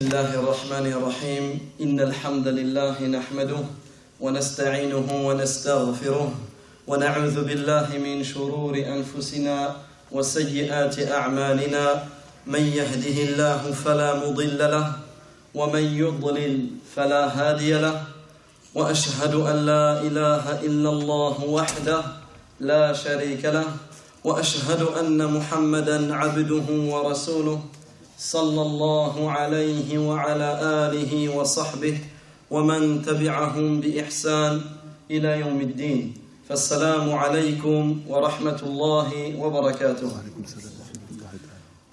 بسم الله الرحمن الرحيم إن الحمد لله نحمده ونستعينه ونستغفره ونعوذ بالله من شرور أنفسنا وسيئات أعمالنا من يهده الله فلا مضل له ومن يضلل فلا هادي له وأشهد أن لا إله إلا الله وحده لا شريك له وأشهد أن محمدا عبده ورسوله صلى الله عليه وعلى آله وصحبه ومن تبعهم بإحسان إلى يوم الدين فالسلام عليكم ورحمة الله وبركاته.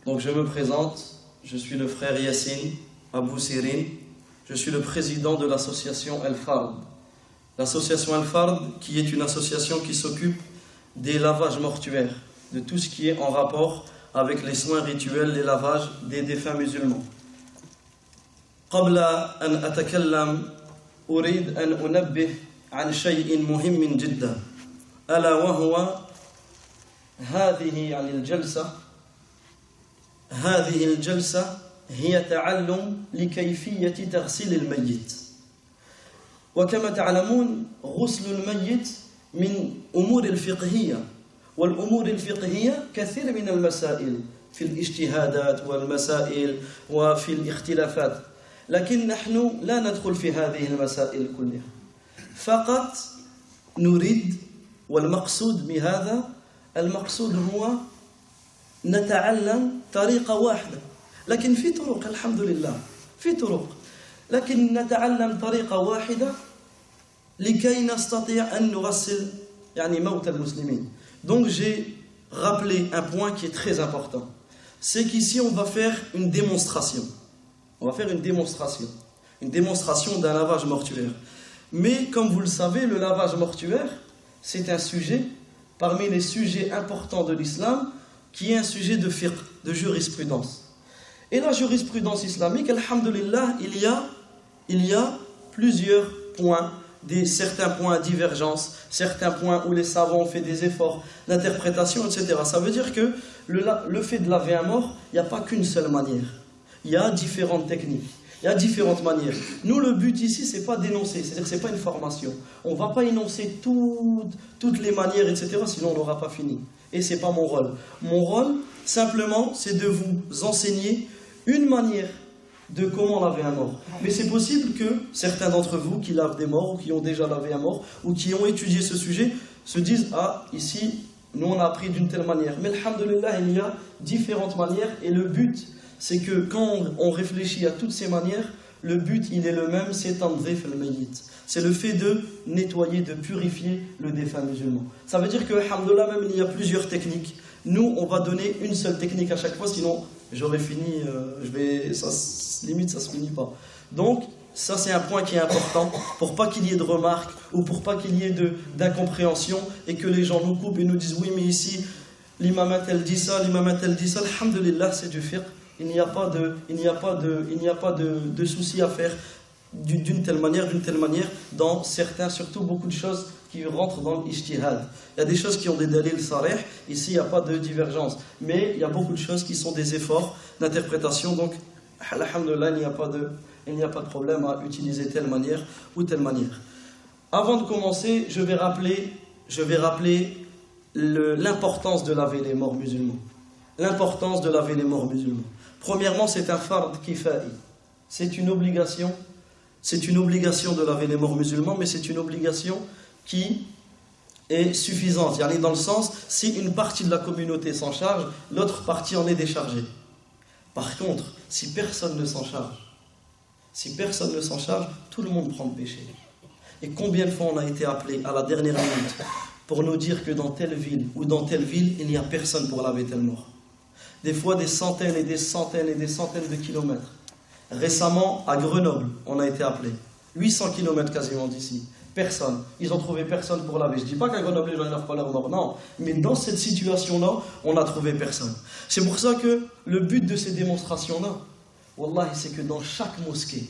Donc je me présente, je suis le frère Yassine Abou Sirin, je suis le président de l'association Al-Fard. L'association Al-Fard qui est une association qui s'occupe des lavages mortuaires, de tout ce qui est en rapport avec les soins rituels, les lavages des défunts musulmans. قبل أن أتكلم أريد أن أنبه عن شيء مهم جدا ألا وهو هذه الجلسة هي تعلم لكيفية تغسيل الميت. وكما تعلمون غسل الميت من أمور الفقهية، والأمور الفقهية كثير من المسائل في الاجتهادات والمسائل وفي الاختلافات، لكن نحن لا ندخل في هذه المسائل كلها، فقط نريد والمقصود بهذا المقصود هو نتعلم طريقة واحدة، لكن في طرق الحمد لله في طرق، لكن نتعلم طريقة واحدة لكي نستطيع أن نغسل يعني موتى المسلمين. Donc j'ai rappelé un point qui est très important. C'est qu'ici on va faire une démonstration. On va faire une démonstration d'un lavage mortuaire. Mais comme vous le savez, le lavage mortuaire, c'est un sujet parmi les sujets importants de l'islam qui est un sujet de fiqh, de jurisprudence. Et la jurisprudence islamique, alhamdulillah, il y a plusieurs points, certains points de divergence, certains points où les savants ont fait des efforts d'interprétation, etc. Ça veut dire que le fait de laver un mort, il n'y a pas qu'une seule manière. Il y a différentes techniques, il y a différentes manières. Nous, le but ici, c'est pas d'énoncer, c'est-à-dire que c'est pas une formation. On va pas énoncer toutes les manières, etc. Sinon, on n'aura pas fini. Et c'est pas mon rôle. Mon rôle, simplement, c'est de vous enseigner une manière de comment laver un mort. Mais c'est possible que certains d'entre vous qui lavent des morts ou qui ont déjà lavé un mort ou qui ont étudié ce sujet se disent « Ah, ici, nous on a appris d'une telle manière. » Mais alhamdulillah, il y a différentes manières et le but, c'est que quand on réfléchit à toutes ces manières, le but, il est le même, c'est tandrif al-mayyit. C'est le fait de nettoyer, de purifier le défunt musulman. Ça veut dire que, alhamdulillah, même il y a plusieurs techniques. Nous, on va donner une seule technique à chaque fois, sinon j'aurais fini, limite ça se finit pas. Donc, ça c'est un point qui est important, pour pas qu'il y ait de remarques, ou pour pas qu'il y ait d'incompréhension, et que les gens nous coupent et nous disent, oui mais ici, l'imam elle dit ça, alhamdulillah, c'est du fiqh. Il n'y a pas de souci à faire d'une telle manière, dans certains, surtout beaucoup de choses qui rentrent dans l'ijtihad. Il y a des choses qui ont des dalils sarih, ici il n'y a pas de divergence, mais il y a beaucoup de choses qui sont des efforts d'interprétation, donc alhamdulillah, il n'y a pas de problème à utiliser telle manière ou telle manière. Avant de commencer, je vais rappeler l'importance de laver les morts musulmans. L'importance de laver les morts musulmans. Premièrement, c'est un fard kifa'i. C'est une obligation de laver les morts musulmans, mais c'est une obligation qui est suffisante. Yani dans le sens, si une partie de la communauté s'en charge, l'autre partie en est déchargée. Par contre, si personne ne s'en charge, tout le monde prend le péché. Et combien de fois on a été appelé à la dernière minute pour nous dire que dans telle ville ou dans telle ville, il n'y a personne pour laver tel mort. Des fois des centaines et des centaines et des centaines de kilomètres. Récemment, à Grenoble, on a été appelé. 800 kilomètres quasiment d'ici. Personne. Ils ont trouvé personne pour laver. Je ne dis pas qu'à Grenoble, les gens ne lavent pas leur mort. Non. Mais dans cette situation-là, on n'a trouvé personne. C'est pour ça que le but de ces démonstrations-là, wallahi, c'est que dans chaque mosquée,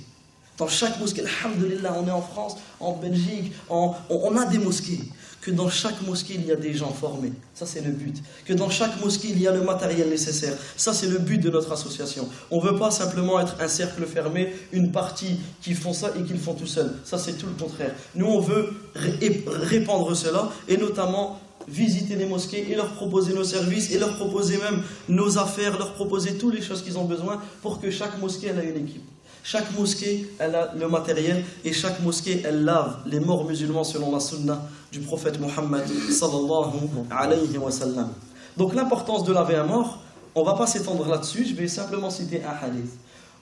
Dans chaque mosquée, alhamdoulilah, on est en France, en Belgique, on a des mosquées. Que dans chaque mosquée, il y a des gens formés. Ça, c'est le but. Que dans chaque mosquée, il y a le matériel nécessaire. Ça, c'est le but de notre association. On ne veut pas simplement être un cercle fermé, une partie qui font ça et qui le font tout seuls. Ça, c'est tout le contraire. Nous, on veut répandre cela et notamment visiter les mosquées et leur proposer nos services et leur proposer même nos affaires, leur proposer toutes les choses qu'ils ont besoin pour que chaque mosquée, elle a une équipe. Chaque mosquée, elle a le matériel et chaque mosquée, elle lave les morts musulmans selon la sunna du prophète Mohammed sallallahu alayhi wa sallam. Donc l'importance de laver un mort, on ne va pas s'étendre là-dessus, je vais simplement citer un hadith.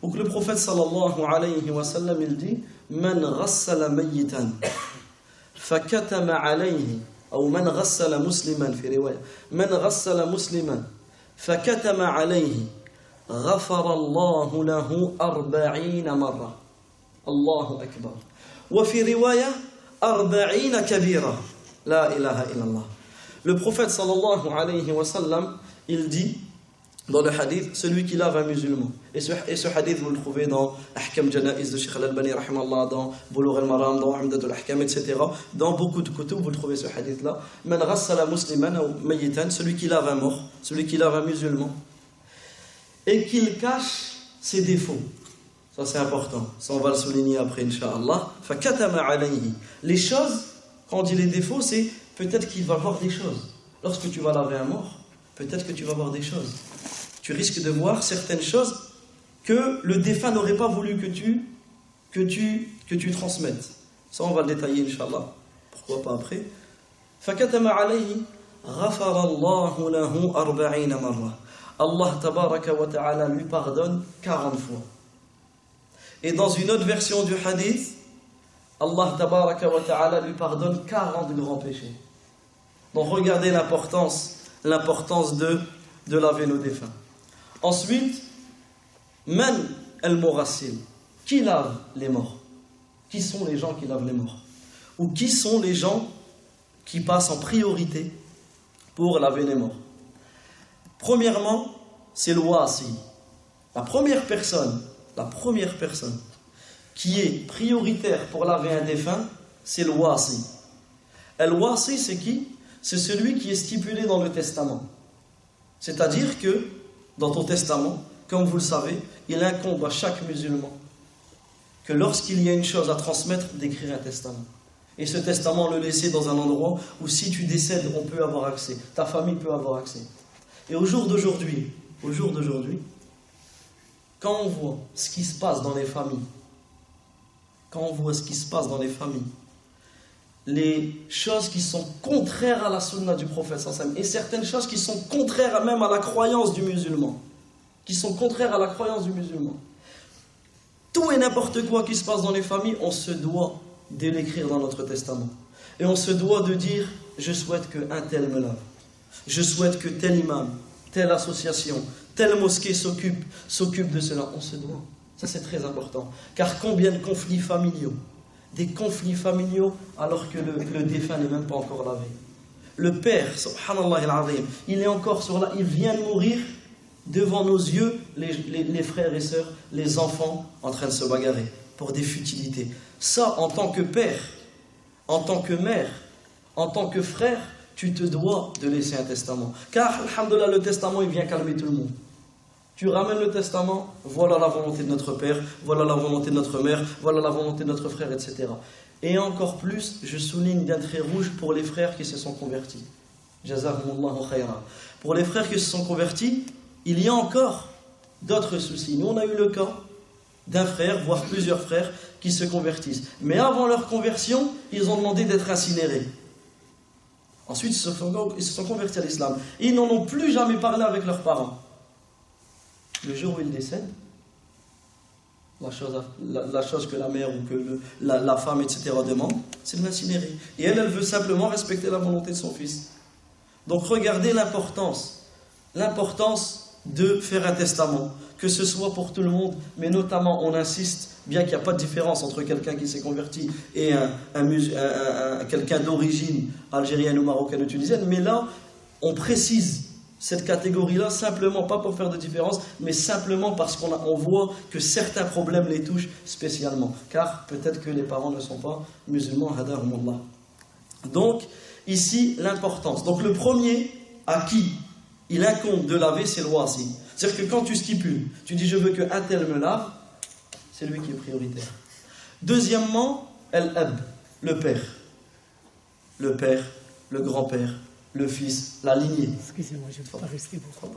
Où le prophète sallallahu alayhi wa sallam, il dit « Man ghassala mayyitan, fakatama alayhi » ou « Man ghassala musliman » fi riwaya « Man ghassala musliman, fakatama alayhi » غفر الله له 40 مرة الله أكبر وفي رواية 40 كبيرة لا إله إلا الله. Le prophète sallallahu alayhi wa sallam, il dit dans le hadith, celui qui lave un musulman, et ce hadith vous le trouvez dans Ahkam Janaiz de Sheikh Al-Albani rahimallah, dans Bulugh al-Maram, dans Umdat al-Ahkam, etc. Dans beaucoup de kutub vous le trouvez ce hadith là. Man ghassala musliman ou mayyitan, celui qui lave un mort, celui qui lave un musulman et qu'il cache ses défauts. Ça c'est important. Ça on va le souligner après, Inch'Allah. Fakatama alayhi. Les choses, quand on dit les défauts, c'est peut-être qu'il va voir des choses. Lorsque tu vas laver un mort, peut-être que tu vas voir des choses. Tu risques de voir certaines choses que le défunt n'aurait pas voulu que tu transmettes. Ça on va le détailler, Inch'Allah. Pourquoi pas après. Fakatama alayhi. غفر الله له 40 مرة. Allah tabaraka wa ta'ala lui pardonne 40 fois. Et dans une autre version du hadith, Allah tabaraka wa ta'ala lui pardonne 40 grands péchés. Donc regardez l'importance de laver nos défunts. Ensuite, man al-murassil, qui lave les morts? Qui sont les gens qui lavent les morts? Ou qui sont les gens qui passent en priorité pour laver les morts? Premièrement, c'est le wasi. La première personne qui est prioritaire pour laver un défunt, c'est le wasi. Et le wasi, c'est qui? C'est celui qui est stipulé dans le testament. C'est-à-dire que, dans ton testament, comme vous le savez, il incombe à chaque musulman que lorsqu'il y a une chose à transmettre, d'écrire un testament. Et ce testament, le laisser dans un endroit où si tu décèdes, on peut avoir accès. Ta famille peut avoir accès. Et au jour d'aujourd'hui, quand on voit ce qui se passe dans les familles, les choses qui sont contraires à la sunna du prophète sallallahu alayhi wa sallam, et certaines choses qui sont contraires même à la croyance du musulman, tout et n'importe quoi qui se passe dans les familles, on se doit de l'écrire dans notre testament. Et on se doit de dire, je souhaite qu'un tel me lave. Je souhaite que tel imam, telle association, telle mosquée s'occupe de cela. On se doit. Ça c'est très important. Car combien de conflits familiaux? Des conflits familiaux alors que le défunt n'est même pas encore lavé. Le père, subhanallah al-azim, il est encore sur là, il vient de mourir devant nos yeux, les frères et sœurs, les enfants en train de se bagarrer pour des futilités. Ça, en tant que père, en tant que mère, en tant que frère, tu te dois de laisser un testament. Car, alhamdoulilah, le testament, il vient calmer tout le monde. Tu ramènes le testament, voilà la volonté de notre père, voilà la volonté de notre mère, voilà la volonté de notre frère, etc. Et encore plus, je souligne d'un trait rouge pour les frères qui se sont convertis. Jazakumullahu khayran. Pour les frères qui se sont convertis, il y a encore d'autres soucis. Nous, on a eu le cas d'un frère, voire plusieurs frères, qui se convertissent. Mais avant leur conversion, ils ont demandé d'être incinérés. Ensuite, ils se sont convertis à l'islam. Et ils n'en ont plus jamais parlé avec leurs parents. Le jour où ils décèdent, la chose que la mère ou que la femme, etc. demande, c'est de l'incinérer. Et elle veut simplement respecter la volonté de son fils. Donc regardez l'importance de faire un testament, que ce soit pour tout le monde, mais notamment on insiste, bien qu'il n'y a pas de différence entre quelqu'un qui s'est converti et quelqu'un d'origine algérienne ou marocaine ou tunisienne, mais là on précise cette catégorie-là, simplement, pas pour faire de différence, mais simplement parce qu'on voit que certains problèmes les touchent spécialement. Car peut-être que les parents ne sont pas musulmans, hadahumullah. Donc, ici, l'importance. Donc, le premier à qui il incombe de laver, c'est le wasi. C'est-à-dire que quand tu stipules, tu dis je veux qu'un tel me lave, c'est lui qui est prioritaire. Deuxièmement, al-ab, le père. Le père, le grand-père, le fils, la lignée. Excusez-moi, je ne peux pas rester beaucoup.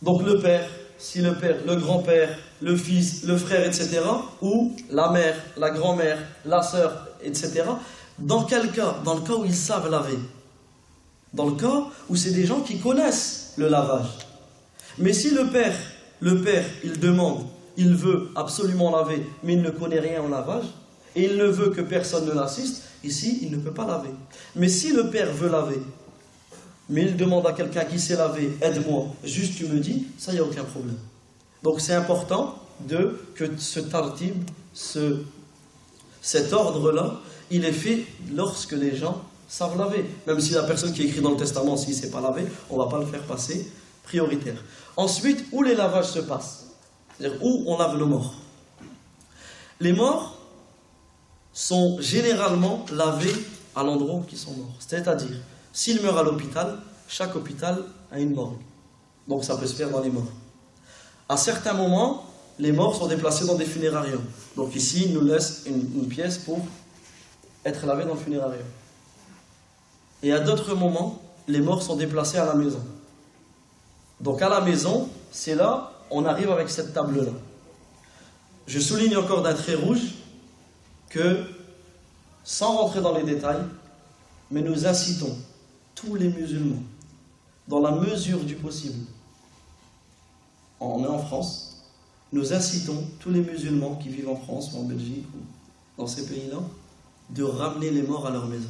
Donc le père, si le père, le grand-père, le fils, le frère, etc., ou la mère, la grand-mère, la sœur, etc., dans quel cas? Dans le cas où ils savent laver. Dans le cas où c'est des gens qui connaissent le lavage. Mais si le père, il demande, il veut absolument laver, mais il ne connaît rien au lavage, et il ne veut que personne ne l'assiste, ici, il ne peut pas laver. Mais si le père veut laver, mais il demande à quelqu'un qui sait laver, aide-moi, juste tu me dis, ça, il n'y a aucun problème. Donc c'est important que ce tartib, cet ordre-là, il est fait lorsque les gens savent laver. Même si la personne qui écrit dans le testament, s'il ne sait pas laver, on ne va pas le faire passer prioritaire. Ensuite, où les lavages se passent, c'est-à-dire où on lave nos morts. Les morts sont généralement lavés à l'endroit où ils sont morts. C'est-à-dire, s'ils meurent à l'hôpital, chaque hôpital a une morgue. Donc ça peut se faire dans les morts. À certains moments, les morts sont déplacés dans des funérariums. Donc ici, ils nous laissent une pièce pour être lavés dans le funérarium. Et à d'autres moments, les morts sont déplacés à la maison. Donc à la maison, c'est là, on arrive avec cette table-là. Je souligne encore d'un trait rouge que, sans rentrer dans les détails, mais nous incitons tous les musulmans, dans la mesure du possible, on est en France, nous incitons tous les musulmans qui vivent en France ou en Belgique ou dans ces pays-là, de ramener les morts à leur maison.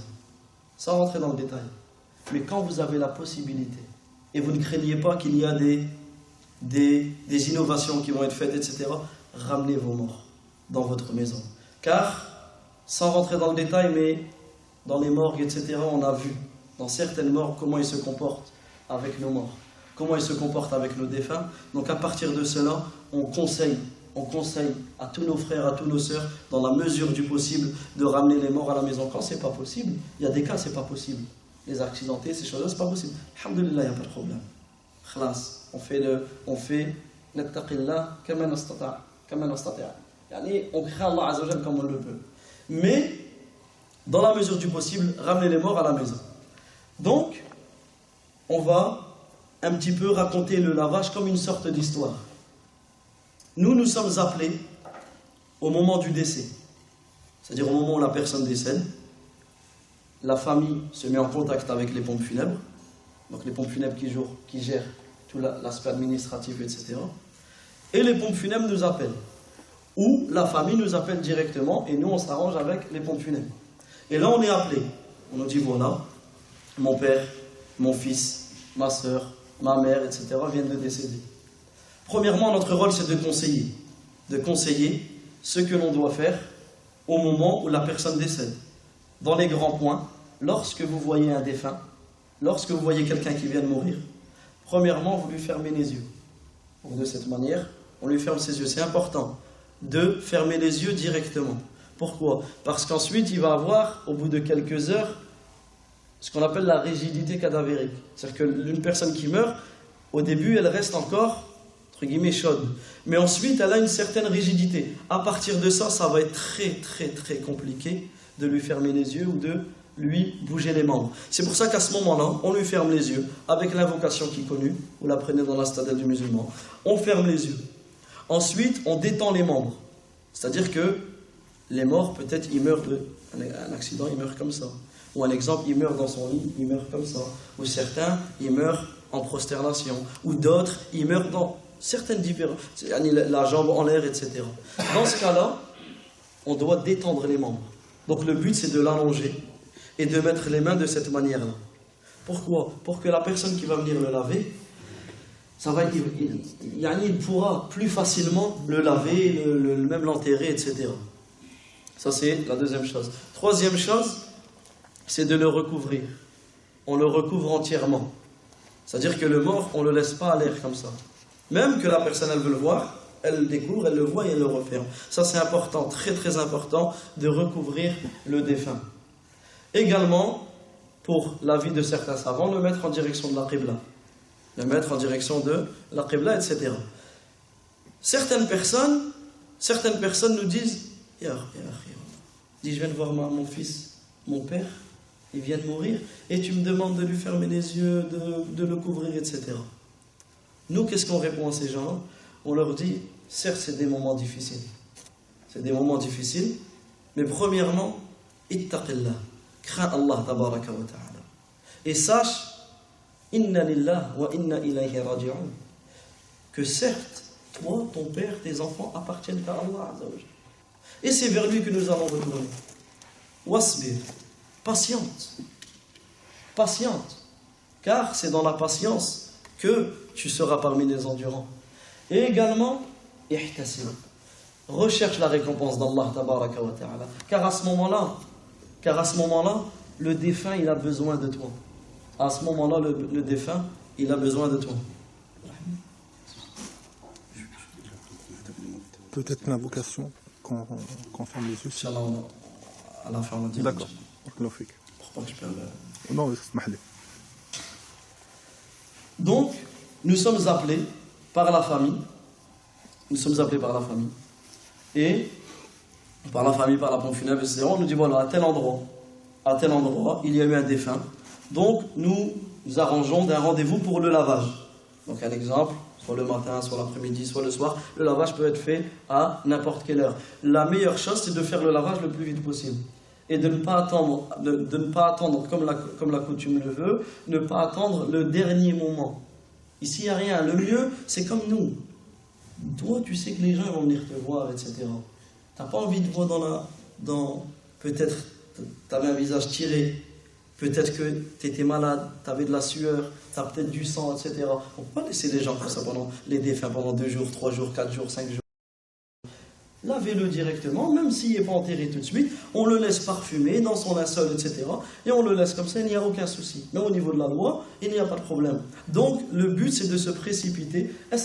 Sans rentrer dans le détail. Mais quand vous avez la possibilité, et vous ne craignez pas qu'il y a des innovations qui vont être faites, etc., ramenez vos morts dans votre maison. Car, sans rentrer dans le détail, mais dans les morgues, etc., on a vu, dans certaines morgues, comment ils se comportent avec nos morts, comment ils se comportent avec nos défunts. Donc à partir de cela, on conseille à tous nos frères, à tous nos sœurs, dans la mesure du possible, de ramener les morts à la maison. Quand c'est pas possible, il y a des cas, c'est pas possible. Les accidentés, ces choses-là, c'est pas possible. Alhamdulillah, il n'y a pas de problème. Khalas, on fait nattaqillah kama nastata'. On craint Allah Azza wa Jalla comme on le peut. Mais, dans la mesure du possible, ramener les morts à la maison. Donc, on va un petit peu raconter le lavage comme une sorte d'histoire. Nous sommes appelés au moment du décès, c'est-à-dire au moment où la personne décède. La famille se met en contact avec les pompes funèbres, donc les pompes funèbres qui gèrent tout l'aspect administratif, etc. Et les pompes funèbres nous appellent, ou la famille nous appelle directement, et nous on s'arrange avec les pompes funèbres. Et là on est appelé, on nous dit voilà, mon père, mon fils, ma soeur, ma mère, etc. viennent de décéder. Premièrement, notre rôle, c'est de conseiller ce que l'on doit faire au moment où la personne décède. Dans les grands points, lorsque vous voyez un défunt, lorsque vous voyez quelqu'un qui vient de mourir, premièrement, vous lui fermez les yeux. Donc, de cette manière, on lui ferme ses yeux. C'est important de fermer les yeux directement. Pourquoi? Parce qu'ensuite, il va avoir, au bout de quelques heures, ce qu'on appelle la rigidité cadavérique. C'est-à-dire qu'une personne qui meurt, au début, elle reste encore entre guillemets chaude. Mais ensuite, elle a une certaine rigidité. À partir de ça, ça va être très, très, très compliqué de lui fermer les yeux ou de lui bouger les membres. C'est pour ça qu'à ce moment-là, on lui ferme les yeux avec l'invocation qui est connue. Vous la prenez dans la stadelle du musulman. On ferme les yeux. Ensuite, on détend les membres. C'est-à-dire que les morts, peut-être, ils meurent d'un accident, ils meurent comme ça. Ou un exemple, ils meurent dans son lit, ils meurent comme ça. Ou certains, ils meurent en prosternation. Ou d'autres, ils meurent dans certaines différences, la jambe en l'air, etc. Dans ce cas-là, on doit détendre les membres. Donc le but, c'est de l'allonger et de mettre les mains de cette manière-là. Pourquoi? Pour que la personne qui va venir le laver, il pourra plus facilement le laver, même l'enterrer, etc. Ça, c'est la deuxième chose. Troisième chose, c'est de le recouvrir. On le recouvre entièrement. C'est-à-dire que le mort, on ne le laisse pas à l'air comme ça. Même que la personne, elle veut le voir, elle le découvre, elle le voit et elle le referme. Ça, c'est important, très très important, de recouvrir le défunt. Également, pour l'avis de certains savants, le mettre en direction de la Qibla. Le mettre en direction de la Qibla, etc. Certaines personnes nous disent, je viens de voir mon fils, mon père, il vient de mourir, et tu me demandes de lui fermer les yeux, de le couvrir, etc. Nous, qu'est-ce qu'on répond à ces gens-là? On leur dit, certes, c'est des moments difficiles. C'est des moments difficiles, mais premièrement, ittaqillah, crains Allah tabaraka wa ta'ala. Et sache, inna lillah wa inna ilayhi raji'un, que certes, toi, ton père, tes enfants appartiennent à Allah azza wa jalla. Et c'est vers lui que nous allons retourner. Wasbir, patiente, car c'est dans la patience que tu seras parmi les endurants. Et également, ihtasib, recherche la récompense d'Allah tabaraka wa ta'ala, car à ce moment-là, le défunt, il a besoin de toi. À ce moment-là, le défunt, il a besoin de toi. Peut-être l'invocation quand on ferme les yeux. Inch'Allah, à la fin, on dit. D'accord. Pour pas que je perde le... Non, اسمح لي. Donc, nous sommes appelés par la famille. Et par la famille, par la pompe funèbre, etc. On nous dit, voilà, à tel endroit, il y a eu un défunt. Donc, nous arrangeons d'un rendez-vous pour le lavage. Donc, un exemple, soit le matin, soit l'après-midi, soit le soir. Le lavage peut être fait à n'importe quelle heure. La meilleure chose, c'est de faire le lavage le plus vite possible. Et de ne pas attendre, comme la coutume le veut, ne pas attendre le dernier moment. Ici, il n'y a rien. Le mieux, c'est comme nous. Toi, tu sais que les gens vont venir te voir, etc. Tu n'as pas envie de voir peut-être, tu avais un visage tiré, peut-être que tu étais malade, tu avais de la sueur, tu as peut-être du sang, etc. On ne peut pas laisser les gens comme ça pendant les défunts, pendant 2 jours, 3 jours, 4 jours, 5 jours. Lavez-le directement, même s'il n'est pas enterré tout de suite, on le laisse parfumer dans son linceul, etc. Et on le laisse comme ça, il n'y a aucun souci. Mais au niveau de la loi, il n'y a pas de problème. Donc, le but, c'est de se précipiter. Le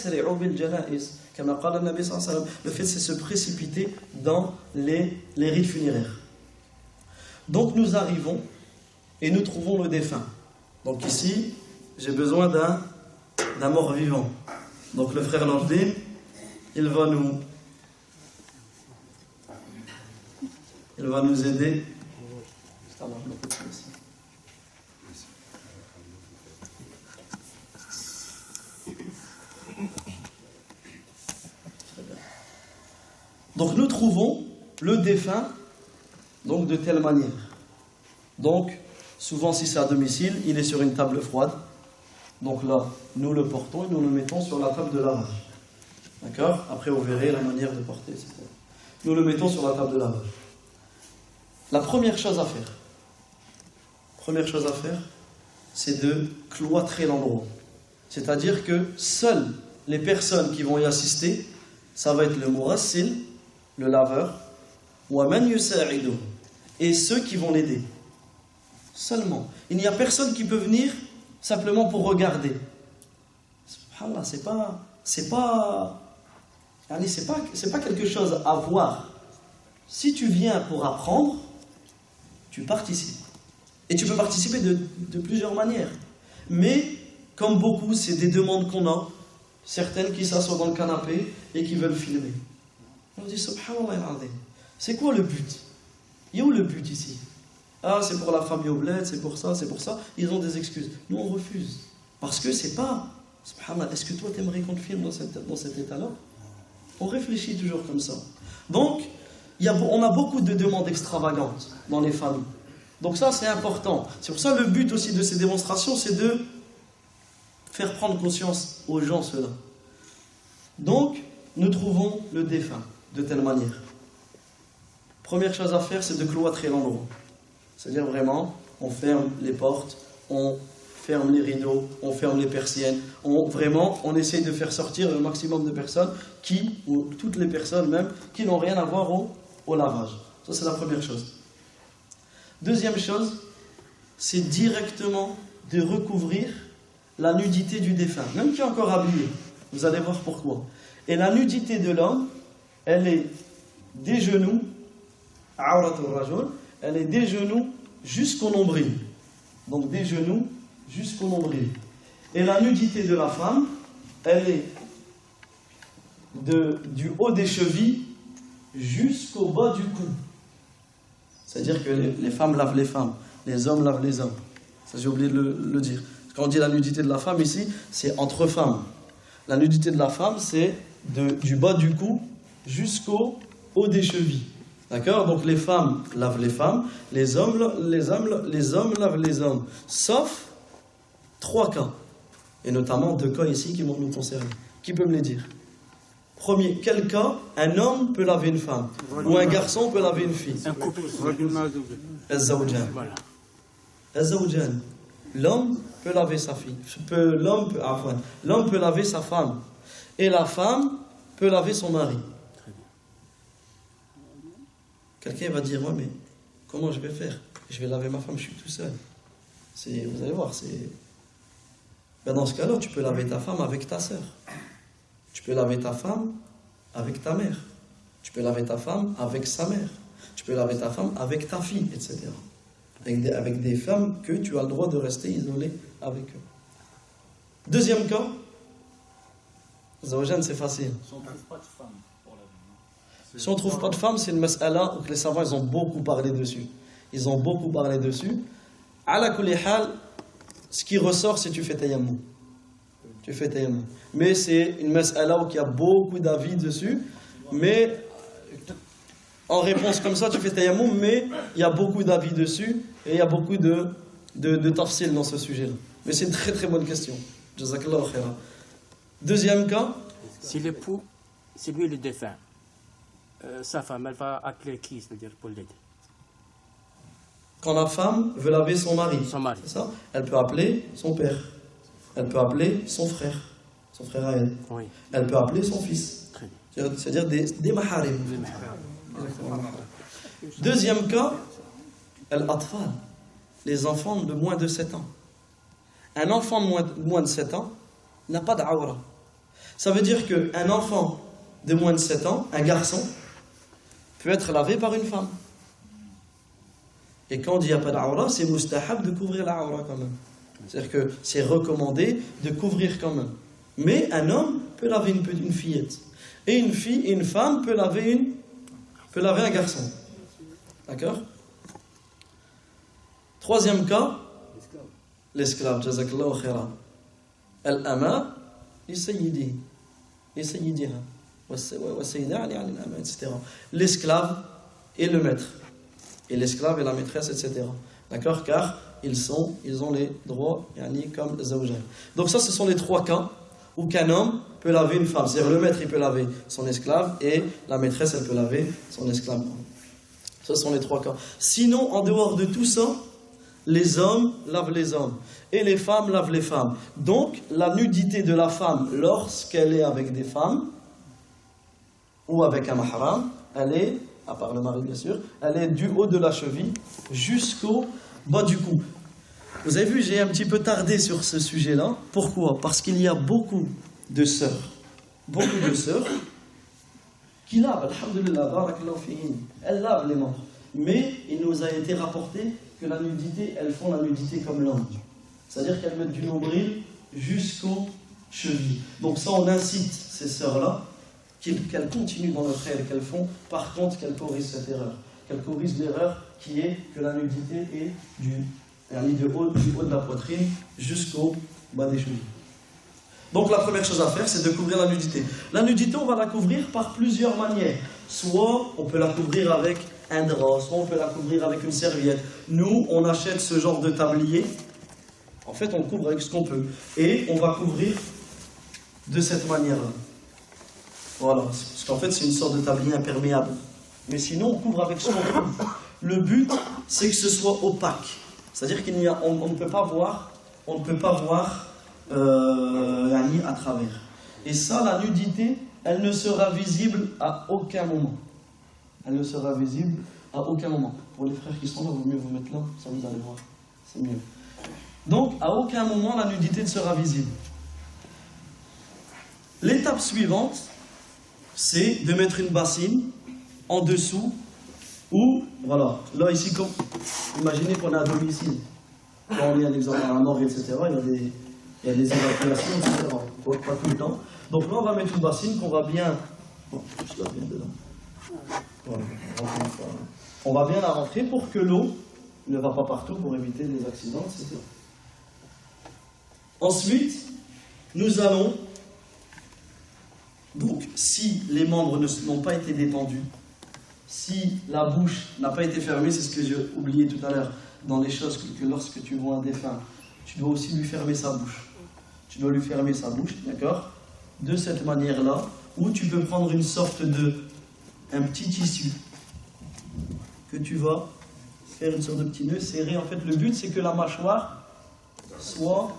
fait, c'est se précipiter dans les rites funéraires. Donc, nous arrivons et nous trouvons le défunt. Donc ici, j'ai besoin d'un mort-vivant. Donc le frère Nordin, il va nous aider. Donc nous trouvons le défunt donc de telle manière. Donc souvent si c'est à domicile, il est sur une table froide. Donc là, nous le portons et nous le mettons sur la table de lavage. D'accord? Après vous verrez la manière de porter, etc. Nous le mettons sur la table de lavage. La première chose à faire, c'est de cloîtrer l'endroit. C'est-à-dire que seules les personnes qui vont y assister, ça va être le murassil, le laveur, wa man yusa'idu, et ceux qui vont l'aider. Seulement. Il n'y a personne qui peut venir simplement pour regarder. Subhanallah, c'est pas quelque chose à voir. Si tu viens pour apprendre, tu participes. Et tu peux participer de plusieurs manières. Mais, comme beaucoup, c'est des demandes qu'on a. Certaines qui s'assoient dans le canapé et qui veulent filmer. On dit, subhanallah, c'est quoi le but? Il y a où le but ici? Ah, c'est pour la famille au bled, c'est pour ça. Ils ont des excuses. Nous, on refuse. Parce que c'est pas... Subhanallah, est-ce que toi, t'aimerais qu'on te filme dans cet état-là? On réfléchit toujours comme ça. Donc, on a beaucoup de demandes extravagantes dans les familles. Donc ça, c'est important. C'est pour ça le but aussi de ces démonstrations, c'est de faire prendre conscience aux gens cela. Donc, nous trouvons le défunt de telle manière. Première chose à faire, c'est de cloîtrer l'endroit. C'est-à-dire vraiment, on ferme les portes, on ferme les rideaux, on ferme les persiennes. On essaye de faire sortir le maximum de personnes ou toutes les personnes même, qui n'ont rien à voir au lavage. Ça, c'est la première chose. Deuxième chose, c'est directement de recouvrir la nudité du défunt, même qui est encore habillé. Vous allez voir pourquoi. Et la nudité de l'homme, elle est des genoux, elle est des genoux jusqu'au nombril. Donc des genoux jusqu'au nombril. Et la nudité de la femme, elle est du haut des chevilles jusqu'au bas du cou. C'est-à-dire que les femmes lavent les femmes, les hommes lavent les hommes. Ça, j'ai oublié de le dire. Quand on dit la nudité de la femme ici, c'est entre femmes. La nudité de la femme, c'est du bas du cou jusqu'au haut des chevilles. D'accord? Donc les femmes lavent les femmes, les hommes lavent les hommes. Sauf 3 cas. Et notamment 2 cas ici qui vont nous concerner. Qui peut me les dire? Premier, quel cas un homme peut laver une femme? Ou un garçon peut laver une fille? Un couple. Az-zawjan. L'homme peut laver sa fille. L'homme peut laver sa femme. Et la femme peut laver son mari. Quelqu'un va dire, ouais, mais comment je vais faire? Je vais laver ma femme, je suis tout seul. Vous allez voir, ben dans ce cas-là, tu peux laver ta femme avec ta sœur. Tu peux laver ta femme avec ta mère. Tu peux laver ta femme avec sa mère. Tu peux laver ta femme avec ta fille, etc. Avec des femmes que tu as le droit de rester isolé avec eux. Deuxième cas, Zawjan, c'est facile. Si on ne trouve pas de femme pour la vie. Si on ne trouve pas de femme, c'est une mas'ala où les savants ils ont beaucoup parlé dessus. Ils ont beaucoup parlé dessus. Ala kulli hal, ce qui ressort, c'est tu fais tayammum. Tu fais tayammum. Mais c'est une mas'ala où il y a beaucoup d'avis dessus. Mais en réponse comme ça, tu fais tayammum, mais il y a beaucoup d'avis dessus et il y a beaucoup de tafsil dans ce sujet-là. Mais c'est une très très bonne question. Jazakallahu khairan. Deuxième cas. Si l'époux, c'est lui le défunt, sa femme, elle va appeler qui, c'est-à-dire pour l'aider? Quand la femme veut laver son mari, c'est ça? Elle peut appeler son père. Elle peut appeler son frère à elle. Oui. Elle peut appeler son fils. Très bien. C'est-à-dire des maharim. Deuxième cas, al-atfal, les enfants de moins de 7 ans. Un enfant de moins de 7 ans n'a pas d'awra. Ça veut dire qu'un enfant de moins de 7 ans, un garçon, peut être lavé par une femme. Et quand on dit qu'il n'y a pas d'awra, c'est mustahab de couvrir l'awra quand même. C'est-à-dire que c'est recommandé de couvrir quand même. Mais un homme peut laver une fillette. Et une femme peut laver un garçon. D'accord? Troisième cas, l'esclave, jazakallahu khairan. Al-ama, li-sayyidi, li-sayyidiha, wa-sayyida, etc. L'esclave et le maître. Et l'esclave et la maîtresse, etc. D'accord? Car ils ont les droits, comme zawjan. Donc ça, ce sont les 3 cas où qu'un homme peut laver une femme. C'est-à-dire le maître, il peut laver son esclave et la maîtresse, elle peut laver son esclave. Ce sont les 3 cas. Sinon, en dehors de tout ça, les hommes lavent les hommes et les femmes lavent les femmes. Donc, la nudité de la femme lorsqu'elle est avec des femmes ou avec un mahram, elle est, à part le mari bien sûr, elle est du haut de la cheville jusqu'au bas du cou. Vous avez vu, j'ai un petit peu tardé sur ce sujet-là. Pourquoi? Parce qu'il y a beaucoup de sœurs qui lavent, alhamdulillah, barakallahu fihin. Elles lavent les membres. Mais il nous a été rapporté que la nudité, elles font la nudité comme l'homme. C'est-à-dire qu'elles mettent du nombril jusqu'aux chevilles. Donc ça, on incite ces sœurs-là qu'elles continuent dans le frère qu'elles font. Par contre, qu'elles corrigent cette erreur. Qu'elles corrigent l'erreur qui est que la nudité est du haut de la poitrine jusqu'au bas des chevilles. Donc la première chose à faire, c'est de couvrir la nudité. La nudité, on va la couvrir par plusieurs manières. Soit on peut la couvrir avec un drap, soit on peut la couvrir avec une serviette. Nous, on achète ce genre de tablier. En fait, on couvre avec ce qu'on peut. Et on va couvrir de cette manière-là. Voilà. Parce qu'en fait, c'est une sorte de tablier imperméable. Mais sinon, on couvre avec ce qu'on peut. Le but, c'est que ce soit opaque. C'est-à-dire qu'on ne peut pas voir, à travers. Et ça, la nudité, elle ne sera visible à aucun moment. Elle ne sera visible à aucun moment. Pour les frères qui sont là, il vaut mieux vous mettre là, ça vous allez voir. C'est mieux. Donc, à aucun moment, la nudité ne sera visible. L'étape suivante, c'est de mettre une bassine en dessous ou, voilà, là ici, comme, imaginez qu'on est à domicile. Quand on est, par exemple, à la mort, etc., il y a des évacuations, etc. Donc, pas tout le temps. Donc là, on va mettre une bassine qu'on va bien... Bon, je la mets dedans. Voilà. On va bien la rentrer pour que l'eau ne va pas partout, pour éviter les accidents, etc. Ensuite, nous allons... Donc, si les membres n'ont pas été détendus, si la bouche n'a pas été fermée, c'est ce que j'ai oublié tout à l'heure, dans les choses que lorsque tu vois un défunt, tu dois aussi lui fermer sa bouche. Tu dois lui fermer sa bouche, d'accord? De cette manière-là, où tu peux prendre une sorte un petit tissu que tu vas faire une sorte de petit nœud serré. En fait, le but, c'est que la mâchoire soit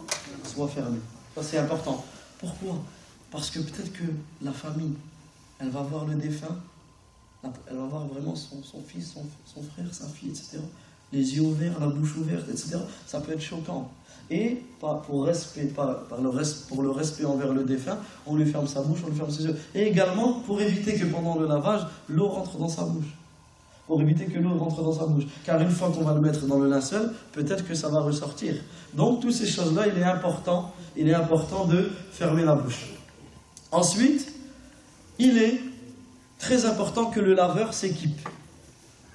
fermée. Ça, c'est important. Pourquoi? Parce que peut-être que la famille, elle va voir le défunt, elle va voir vraiment son fils, son frère, sa fille, etc. Les yeux ouverts, la bouche ouverte, etc. Ça peut être choquant. Et pour le respect envers le défunt, on lui ferme sa bouche, on lui ferme ses yeux. Et également, pour éviter que pendant le lavage, l'eau rentre dans sa bouche. Pour éviter que l'eau rentre dans sa bouche. Car une fois qu'on va le mettre dans le linceul, peut-être que ça va ressortir. Donc, toutes ces choses-là, il est important de fermer la bouche. Ensuite, il est très important que le laveur s'équipe.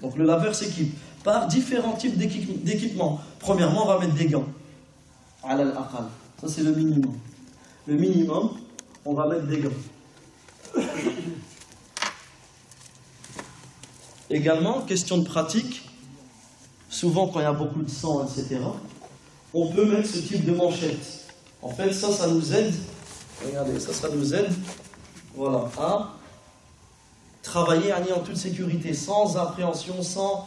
Donc le laveur s'équipe par différents types d'équipements. Premièrement, on va mettre des gants. Ça, c'est le minimum. Le minimum, on va mettre des gants. Également, question de pratique, souvent quand il y a beaucoup de sang, etc., on peut mettre ce type de manchette. En fait, ça nous aide. Regardez, ça nous aide, voilà, à travailler en toute sécurité, sans appréhension, sans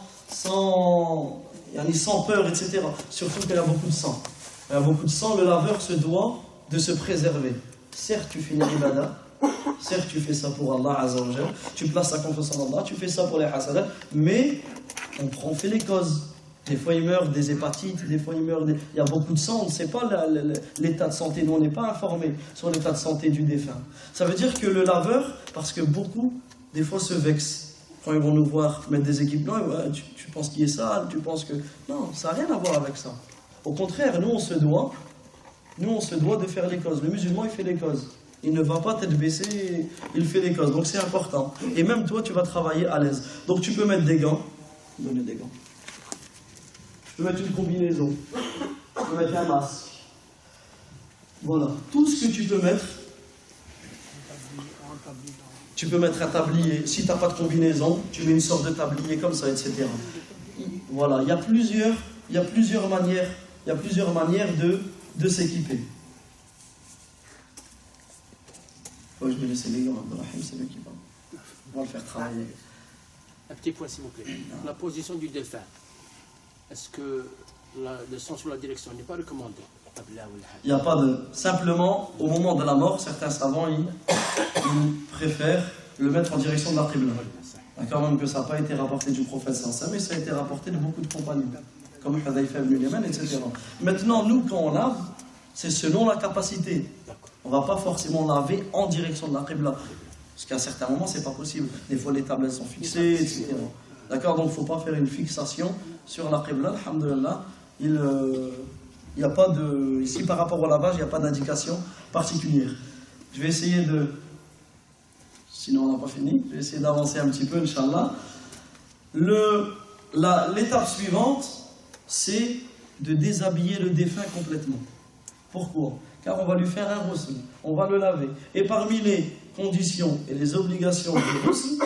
peur, etc. Surtout qu'il y a beaucoup de sang. Il y a beaucoup de sang, le laveur se doit de se préserver. Certes, tu fais une ibada, certes, tu fais ça pour Allah Azza wa Jal, tu places ta confiance en Allah, tu fais ça pour les hasanat, mais on fait les causes. Des fois, il meurt des hépatites, des fois, il meurt il y a beaucoup de sang, on ne sait pas l'état de santé, nous, on n'est pas informé sur l'état de santé du défunt. Ça veut dire que le laveur, parce que beaucoup, des fois, se vexent. Quand ils vont nous voir mettre des équipements, ouais, tu penses qu'il est sale, tu penses que... Non, ça n'a rien à voir avec ça. Au contraire, nous, on se doit de faire les causes. Le musulman, il fait les causes. Il ne va pas tête baissée, il fait les causes. Donc, c'est important. Et même toi, tu vas travailler à l'aise. Donc, tu peux mettre des gants. Donner des gants. Tu peux mettre une combinaison, tu peux mettre un masque. Voilà, tout ce que tu peux mettre. Tu peux mettre un tablier. Si tu n'as pas de combinaison, tu mets une sorte de tablier comme ça, etc. Voilà, il y a plusieurs manières de s'équiper. Je vais laisser les gars, Abdelrahim, c'est lui qui va. On va le faire travailler. Un petit point, s'il vous plaît. La position du défunt. Est-ce que le sang sur la direction n'est pas recommandé? Il n'y a pas de... Simplement, au moment de la mort, certains savants, ils préfèrent le mettre en direction de la qibla. D'accord, même que ça n'a pas été rapporté du prophète sallallahu, mais ça a été rapporté de beaucoup de compagnons, comme Hudayfa ibn Yaman, etc. Maintenant, nous, quand on lave, c'est selon la capacité. On ne va pas forcément laver en direction de la qibla. Parce qu'à certains moments, ce n'est pas possible. Des fois, les tables sont fixées, etc. D'accord, donc il ne faut pas faire une fixation sur la qibla, alhamdulillah. Il n'y a pas de... Ici, par rapport au lavage, il n'y a pas d'indication particulière. Je vais essayer de... Sinon, on n'a pas fini. Je vais essayer d'avancer un petit peu, Inch'Allah. L'étape suivante, c'est de déshabiller le défunt complètement. Pourquoi? Car on va lui faire un ghusl, on va le laver. Et parmi les conditions et les obligations du ghusl,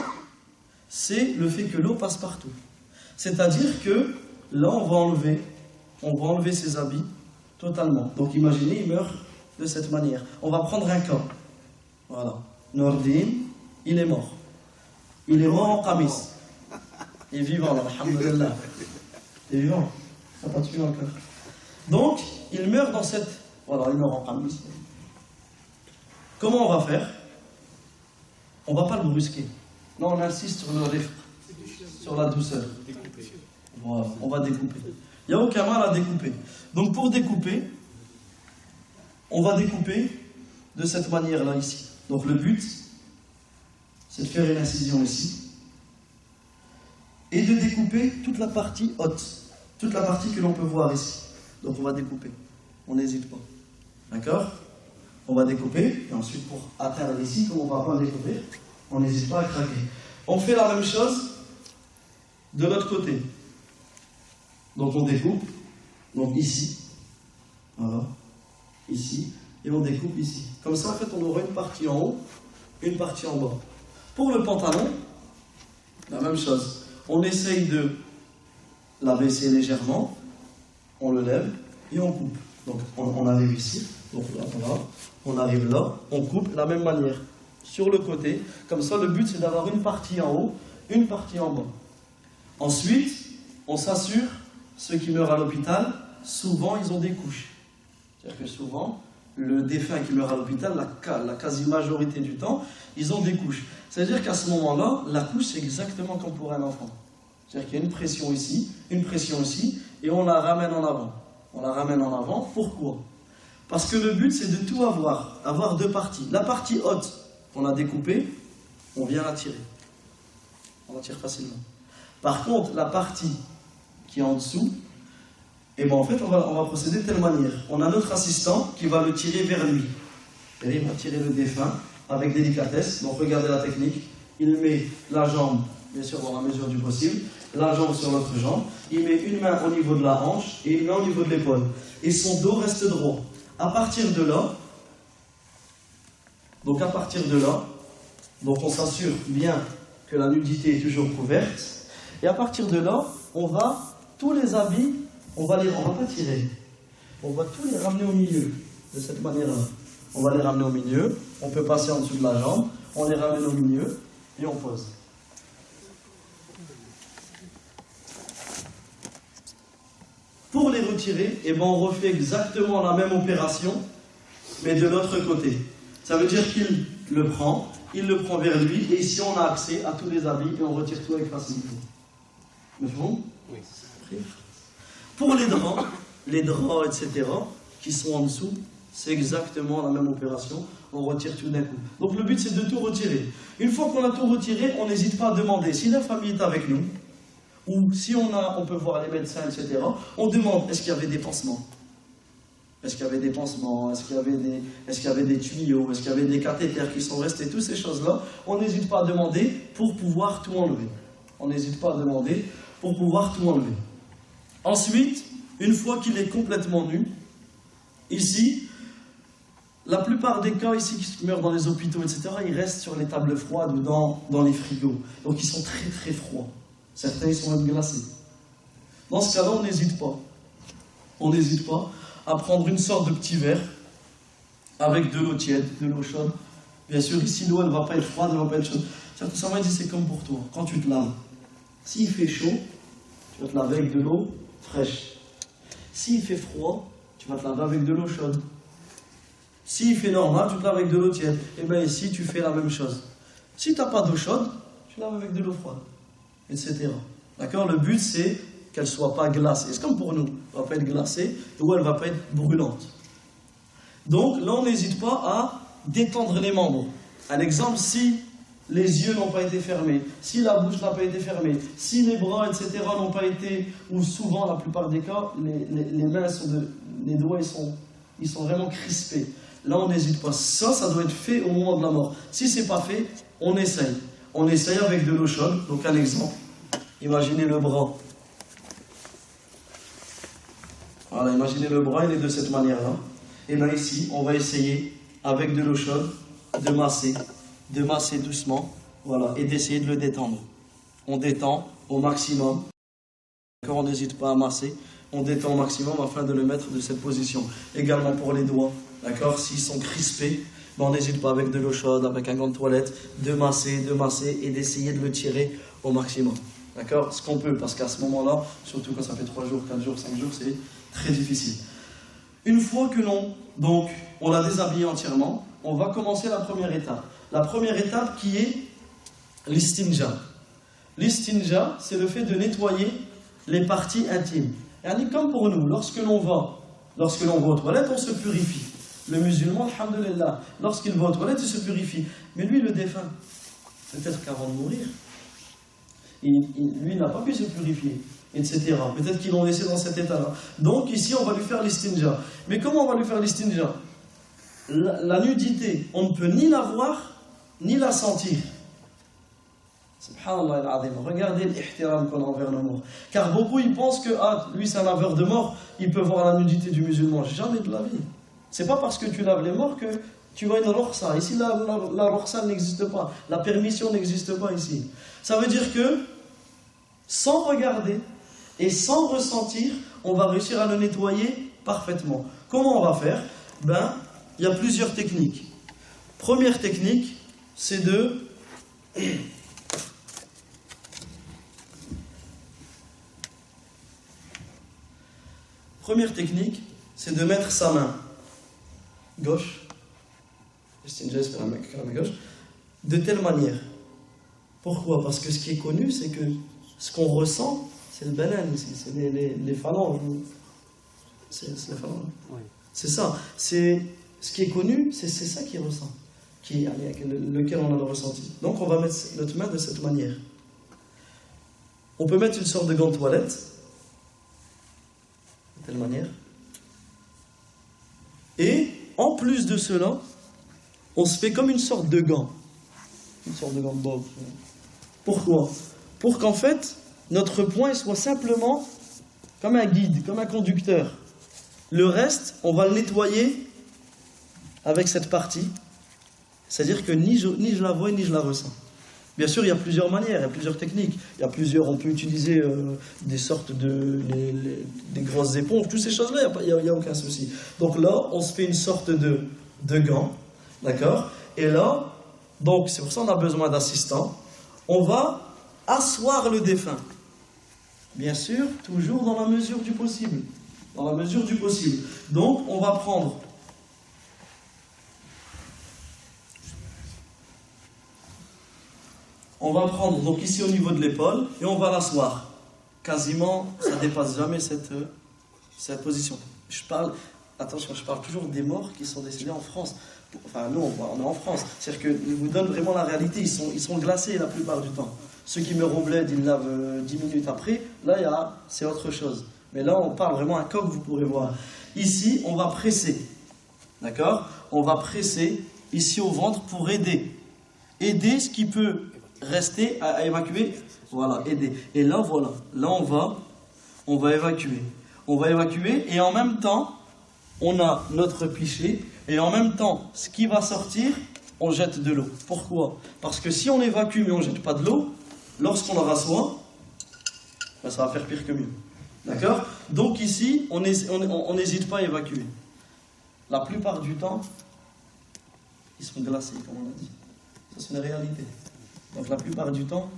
c'est le fait que l'eau passe partout. C'est-à-dire que là, on va enlever ses habits totalement. Donc imaginez, il meurt de cette manière. On va prendre un cas. Voilà. Nordin, il est mort. Il est mort en qamis. Il est vivant, là, alhamdulillah. Il est vivant. Ça n'a pas tué encore. Donc, il meurt dans cette... Voilà, il meurt en qamis. Comment on va faire? On ne va pas le brusquer. Non, on insiste sur le rifq, sur la douceur. Voilà, on va découper. Il Il n'y a aucun mal à découper. Donc pour découper, on va découper de cette manière-là ici. Donc le but, c'est de faire une incision ici et de découper toute la partie haute, toute la partie que l'on peut voir ici. Donc on va découper, on n'hésite pas. D'accord? On va découper, et ensuite pour atteindre ici, comme on ne va pas découper, on n'hésite pas à craquer. On fait la même chose de l'autre côté. Donc on découpe, donc ici, voilà, ici, et on découpe ici. Comme ça, en fait, on aura une partie en haut, une partie en bas. Pour le pantalon, la même chose. On essaye de l'abaisser légèrement, on le lève et on coupe. Donc on arrive ici, donc là, on arrive là, on coupe de la même manière, sur le côté. Comme ça, le but, c'est d'avoir une partie en haut, une partie en bas. Ensuite, on s'assure, ceux qui meurent à l'hôpital, souvent, ils ont des couches. C'est-à-dire que souvent, le défunt qui meurt à l'hôpital, la quasi-majorité du temps, ils ont des couches. C'est-à-dire qu'à ce moment-là, la couche, c'est exactement comme pour un enfant. C'est-à-dire qu'il y a une pression ici, et on la ramène en avant. On la ramène en avant, pourquoi? Parce que le but, c'est de tout avoir deux parties. La partie haute, on a découpée, on vient la tirer. On la tire facilement. Par contre, la partie qui est en dessous, et ben en fait, on va procéder de telle manière. On a notre assistant qui va le tirer vers lui. Et il va tirer le défunt avec délicatesse. Donc regardez la technique. Il met la jambe, bien sûr dans la mesure du possible, la jambe sur l'autre jambe. Il met une main au niveau de la hanche et une main au niveau de l'épaule. Et son dos reste droit. À partir de là, donc on s'assure bien que la nudité est toujours couverte. Et à partir de là, tous les habits, on va pas tirer. On va tous les ramener au milieu, de cette manière-là. On va les ramener au milieu, on peut passer en dessous de la jambe, on les ramène au milieu et on pose. Pour les retirer, on refait exactement la même opération, mais de l'autre côté. Ça veut dire qu'il le prend vers lui, et ici on a accès à tous les habits et on retire tout avec facilité. Le fond? Oui. Pour les draps, etc., qui sont en dessous, c'est exactement la même opération. On retire tout d'un coup. Donc le but, c'est de tout retirer. Une fois qu'on a tout retiré, on n'hésite pas à demander. Si la famille est avec nous, ou si on peut voir les médecins, etc., on demande, est-ce qu'il y avait des pansements? Est-ce qu'il y avait des pansements? Est-ce qu'il y avait des tuyaux? Est-ce qu'il y avait des cathéters qui sont restés? Toutes ces choses-là, on n'hésite pas à demander pour pouvoir tout enlever. Ensuite, une fois qu'il est complètement nu, ici, la plupart des cas ici qui meurent dans les hôpitaux, etc., ils restent sur les tables froides ou dans les frigos. Donc ils sont très très froids. Certains, ils sont même glacés. Dans ce cas-là, on n'hésite pas à prendre une sorte de petit verre avec de l'eau tiède, de l'eau chaude. Bien sûr, ici, l'eau, elle ne va pas être froide, elle ne va pas être chaude. Ça m'a dit, c'est comme pour toi. Quand tu te laves, s'il fait chaud, tu vas te laver avec de l'eau fraîche. S'il fait froid, tu vas te laver avec de l'eau chaude. S'il fait normal, tu te laves avec de l'eau tiède. Et bien ici, tu fais la même chose. Si tu n'as pas d'eau chaude, tu laves avec de l'eau froide, etc. D'accord? Le but, c'est qu'elle ne soit pas glacée. C'est comme pour nous. Elle ne va pas être glacée ou elle ne va pas être brûlante. Donc là, on n'hésite pas à détendre les membres. Un exemple, si les yeux n'ont pas été fermés, si la bouche n'a pas été fermée, si les bras, etc. n'ont pas été, ou souvent, la plupart des cas, les mains les doigts, ils sont vraiment crispés. Là, on n'hésite pas. Ça doit être fait au moment de la mort. Si ce n'est pas fait, on essaye. On essaye avec de l'eau chaude. Donc, un exemple. Imaginez le bras. Voilà, imaginez le bras, il est de cette manière-là. Et là, ici, on va essayer, avec de l'eau chaude, de masser doucement, voilà, et d'essayer de le détendre. On détend au maximum. D'accord, on n'hésite pas à masser. On détend au maximum afin de le mettre de cette position. Également pour les doigts, d'accord, s'ils sont crispés, on n'hésite pas avec de l'eau chaude, avec un gant de toilette, de masser et d'essayer de le tirer au maximum. D'accord, ce qu'on peut, parce qu'à ce moment-là, surtout quand ça fait 3 jours, 4 jours, 5 jours, c'est très difficile. Une fois que on l'a déshabillé entièrement, on va commencer la première étape. La première étape qui est l'istinja. L'istinja, c'est le fait de nettoyer les parties intimes. Comme pour nous, lorsque l'on va aux toilettes, on se purifie. Le musulman, alhamdoulilah, lorsqu'il va aux toilettes, il se purifie. Mais lui, le défunt, peut-être qu'avant de mourir, lui n'a pas pu se purifier, etc. Peut-être qu'ils l'ont laissé dans cet état-là. Donc ici, on va lui faire l'istinja. Mais comment on va lui faire l'istinja? La nudité, on ne peut ni la voir, ni la sentir. Subhanallah al-Azim. Regardez l'ihtiram qu'on a envers nos morts. Car beaucoup, ils pensent que lui, c'est un laveur de morts, il peut voir la nudité du musulman. Jamais de la vie. C'est pas parce que tu laves les morts que tu vois une rukhsa. Ici, la rukhsa n'existe pas. La permission n'existe pas ici. Ça veut dire que, sans regarder et sans ressentir, on va réussir à le nettoyer parfaitement. Comment on va faire? Il y a plusieurs techniques. Première technique, c'est de... Première technique, c'est de mettre sa main gauche, de telle manière. Pourquoi? Parce que ce qui est connu, c'est que ce qu'on ressent, c'est le banane ici, c'est les phalanges. C'est les phalanges. Oui. C'est ça. C'est ce qui est connu, c'est ça qui ressent, lequel on a le ressenti. Donc on va mettre notre main de cette manière. On peut mettre une sorte de gant de toilette, de telle manière. Et en plus de cela, on se fait comme une sorte de gant. Une sorte de gant de bob. Pourquoi? Pour qu'en fait, notre poing soit simplement comme un guide, comme un conducteur. Le reste, on va le nettoyer avec cette partie. C'est-à-dire que ni je la vois, ni je la ressens. Bien sûr, il y a plusieurs manières, il y a plusieurs techniques. On peut utiliser des sortes des grosses éponges, toutes ces choses-là, il n'y a aucun souci. Donc là, on se fait une sorte de gant, d'accord? Et là, donc c'est pour ça qu'on a besoin d'assistants. On va asseoir le défunt. Bien sûr, toujours dans la mesure du possible. Dans la mesure du possible. Donc, on va prendre... donc ici au niveau de l'épaule, et on va l'asseoir. Quasiment, ça ne dépasse jamais cette position. Je parle toujours des morts qui sont décédés en France. Enfin, nous, on est en France. C'est-à-dire que je vous donne vraiment la réalité. Ils sont glacés la plupart du temps. Ceux qui meurent au bled, ils lavent 10 minutes après. Là, c'est autre chose. Mais là, on parle vraiment à coq, vous pourrez voir. Ici, on va presser. D'accord? On va presser ici au ventre pour aider. Aider ce qui peut rester à évacuer. Voilà, aider. Et là, voilà. Là, on va évacuer. On va évacuer et en même temps, on a notre pichet. Et en même temps, ce qui va sortir, on jette de l'eau. Pourquoi? Parce que si on évacue mais on ne jette pas de l'eau, lorsqu'on la rassoit, ça va faire pire que mieux. D'accord? Donc ici, on n'hésite pas à évacuer. La plupart du temps, ils sont glacés, comme on a dit. Ça, c'est une réalité. Donc la plupart du temps,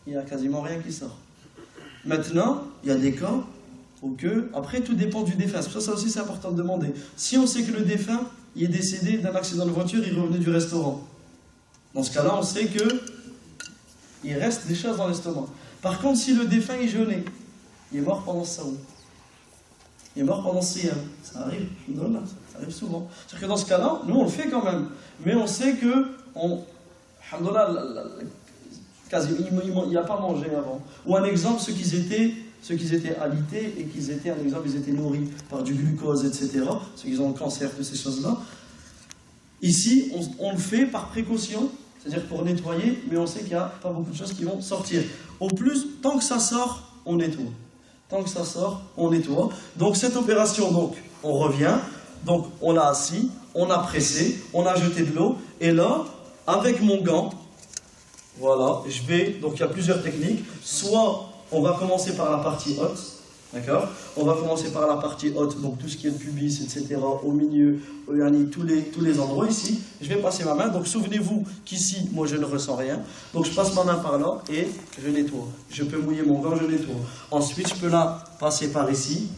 il n'y a quasiment rien qui sort. Maintenant, il y a des cas où après, tout dépend du défunt. C'est pour ça aussi, c'est important de demander. Si on sait que le défunt il est décédé d'un accident de voiture, il revenait du restaurant. Dans ce cas-là, on sait qu'il reste des choses dans l'estomac. Par contre, si le défunt est jeûné, il est mort pendant ce saoul. Il est mort pendant ce siyam. Ça arrive, ça arrive souvent. C'est-à-dire que dans ce cas-là, nous on le fait quand même. Mais on sait que, alhamdoulilah, il n'a pas mangé avant. Ou un exemple, ceux qui étaient alités et ils étaient nourris par du glucose, etc. Ceux qui ont le cancer, toutes ces choses-là. Ici, on le fait par précaution, c'est-à-dire pour nettoyer, mais on sait qu'il n'y a pas beaucoup de choses qui vont sortir. Au plus, tant que ça sort, on nettoie. Tant que ça sort, on nettoie. Donc cette opération, on revient. Donc on l'a assis, on a pressé, on a jeté de l'eau. Et là, avec mon gant, voilà, donc il y a plusieurs techniques. Soit on va commencer par la partie haute, d'accord? On va commencer par la partie haute, donc tout ce qui est le pubis, etc., au milieu, tous les endroits ici. Je vais passer ma main, donc souvenez-vous qu'ici, moi je ne ressens rien. Donc je passe ma main par là et je nettoie. Je peux mouiller mon gant, je nettoie. Ensuite, je peux la passer par ici,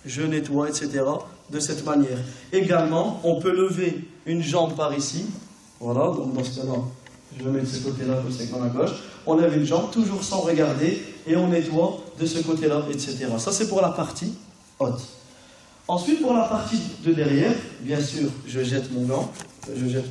je nettoie, etc., de cette manière. Également, on peut lever une jambe par ici. Voilà, donc dans ce cas-là, Je me mets de ce côté-là, je sais qu'on à gauche. On lève une jambe, toujours sans regarder, et on nettoie de ce côté-là, etc. Ça, c'est pour la partie haute. Ensuite, pour la partie de derrière, bien sûr, je jette mon gant, je jette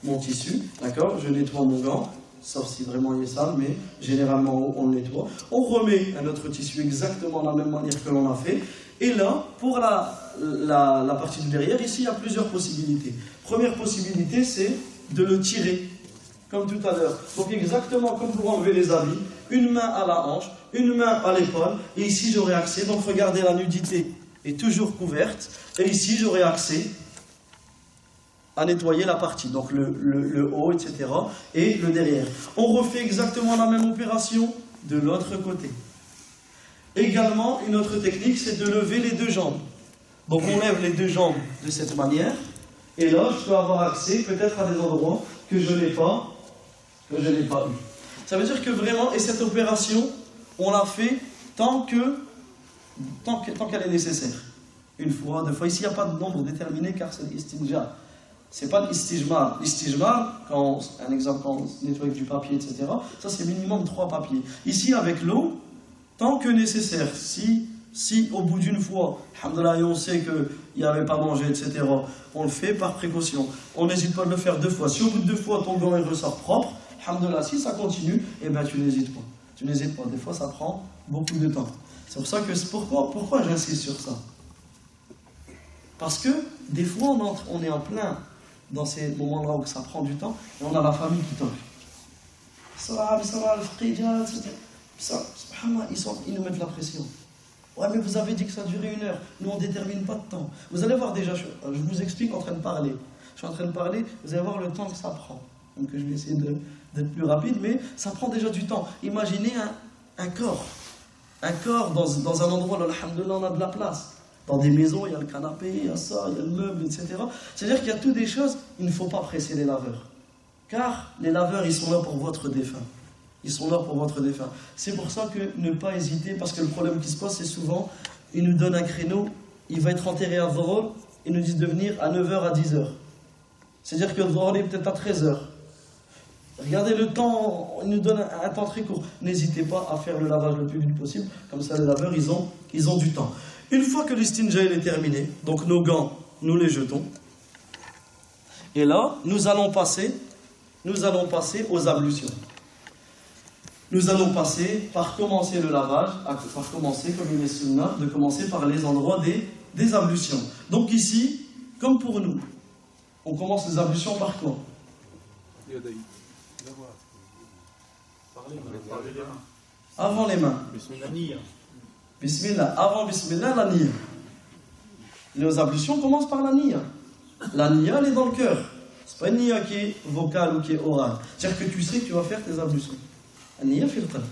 mon tissu, d'accord? Je nettoie mon gant, sauf si vraiment il est sale, mais généralement on le nettoie. On remet un autre tissu exactement de la même manière que l'on a fait. Et là, pour la partie de derrière, ici, il y a plusieurs possibilités. Première possibilité, c'est de le tirer, comme tout à l'heure. Donc exactement comme pour enlever les habits, une main à la hanche, une main à l'épaule, et ici j'aurai accès. Donc regardez, la nudité est toujours couverte, et ici j'aurai accès à nettoyer la partie, donc le haut, etc., et le derrière. On refait exactement la même opération de l'autre côté. Également, une autre technique, c'est de lever les deux jambes. Donc on lève les deux jambes de cette manière, et là, je peux avoir accès peut-être à des endroits que je n'ai pas eu. Ça veut dire que vraiment, et cette opération, on l'a fait tant qu'elle est nécessaire. Une fois, deux fois. Ici, il n'y a pas de nombre déterminé car c'est l'istinja. C'est pas l'istijmar. L'istijmar, un exemple, quand on nettoie avec du papier, etc., ça c'est minimum 3 papiers. Ici, avec l'eau, tant que nécessaire, si au bout d'une fois, alhamdoulilah, on sait qu'il n'y avait pas mangé, etc., on le fait par précaution. On n'hésite pas à le faire 2 fois. Si au bout de 2 fois, ton gant il ressort propre, alhamdoulilah, si ça continue, eh ben, tu n'hésites pas. Tu n'hésites pas. Des fois, ça prend beaucoup de temps. C'est pour ça que pourquoi j'insiste sur ça? Parce que des fois, on est en plein dans ces moments-là où ça prend du temps, et on a la famille qui toque. Ça, ils nous mettent la pression. Ouais, mais vous avez dit que ça durait 1 heure. Nous, on ne détermine pas de temps. Vous allez voir déjà, je vous explique en train de parler. Je suis en train de parler, vous allez voir le temps que ça prend. Donc, je vais essayer d'être plus rapide, mais ça prend déjà du temps. Imaginez un corps. Un corps dans un endroit où, alhamdoulilah, on a de la place. Dans des maisons, il y a le canapé, il y a ça, il y a le meuble, etc. C'est-à-dire qu'il y a toutes des choses, il ne faut pas presser les laveurs. Car les laveurs, ils sont là pour votre défunt. Ils sont là pour votre défunt. C'est pour ça que ne pas hésiter, parce que le problème qui se pose, c'est souvent, ils nous donnent un créneau, il va être enterré à Dhuhr, ils nous disent de venir à 9h à 10h. C'est-à-dire que Dhuhr est peut-être à 13h. Regardez le temps, ils nous donnent un temps très court. N'hésitez pas à faire le lavage le plus vite possible, comme ça les laveurs, ils ont du temps. Une fois que l'istinja est terminé, donc nos gants, nous les jetons. Et là, nous allons passer aux ablutions. Nous allons passer par commencer le lavage, par commencer, comme il est sunna, de commencer par les endroits des ablutions. Donc ici, comme pour nous, on commence les ablutions par quoi? Avant les mains. Bismillah. Avant Bismillah, la niya. Les ablutions commencent par la niya. La niya, elle est dans le cœur. C'est pas une niya qui est vocale ou qui est orale. C'est-à-dire que tu sais que tu vas faire tes ablutions. La niya fait le qalb.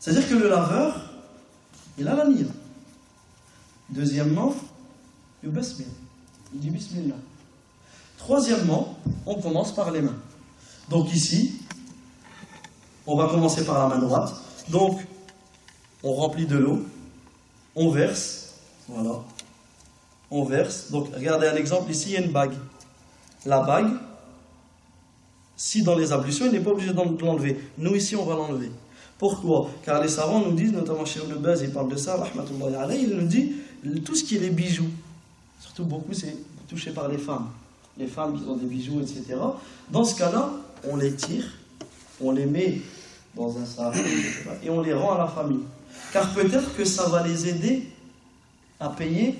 C'est-à-dire que le laveur, il a la niya. Deuxièmement, il dit Bismillah. Troisièmement, on commence par les mains. Donc ici, on va commencer par la main droite. Donc, on remplit de l'eau, on verse, voilà, on verse. Donc, regardez un exemple, ici, il y a une bague. La bague, si dans les ablutions, il n'est pas obligé de l'enlever. Nous, ici, on va l'enlever. Pourquoi? Car les savants nous disent, notamment chez Ibn Baz, il parle de ça, rahmatullahi alayhi, il nous dit, tout ce qui est les bijoux, surtout beaucoup, c'est touché par les femmes. Les femmes qui ont des bijoux, etc. Dans ce cas-là, on les tire, on les met dans un sac, et on les rend à la famille. Car peut-être que ça va les aider à payer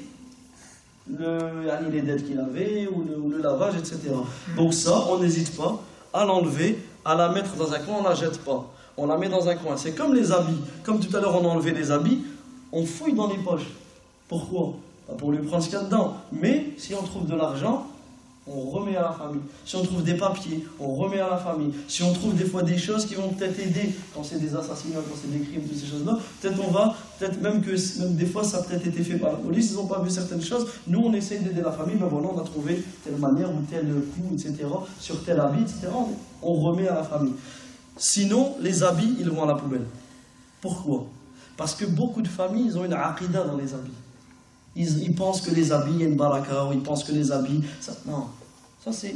les dettes qu'il avait, ou le lavage, etc. Donc ça, on n'hésite pas à l'enlever, à la mettre dans un coin, on ne la jette pas. On la met dans un coin. C'est comme les habits. Comme tout à l'heure, on a enlevé les habits, on fouille dans les poches. Pourquoi? Pas pour lui prendre ce qu'il y a dedans. Mais si on trouve de l'argent, on remet à la famille. Si on trouve des papiers, on remet à la famille. Si on trouve des fois des choses qui vont peut-être aider, quand c'est des assassinats, quand c'est des crimes, toutes ces choses-là, peut-être même des fois ça a peut-être été fait par la police, ils n'ont pas vu certaines choses. Nous, on essaye d'aider la famille, ben voilà, on a trouvé telle manière ou tel coup, etc., sur tel habit, etc., on remet à la famille. Sinon, les habits, ils vont à la poubelle. Pourquoi? Parce que beaucoup de familles, ils ont une aqida dans les habits. Ils pensent que les habits, il y a une baraka, ou ils pensent que les habits... Non, Ça c'est,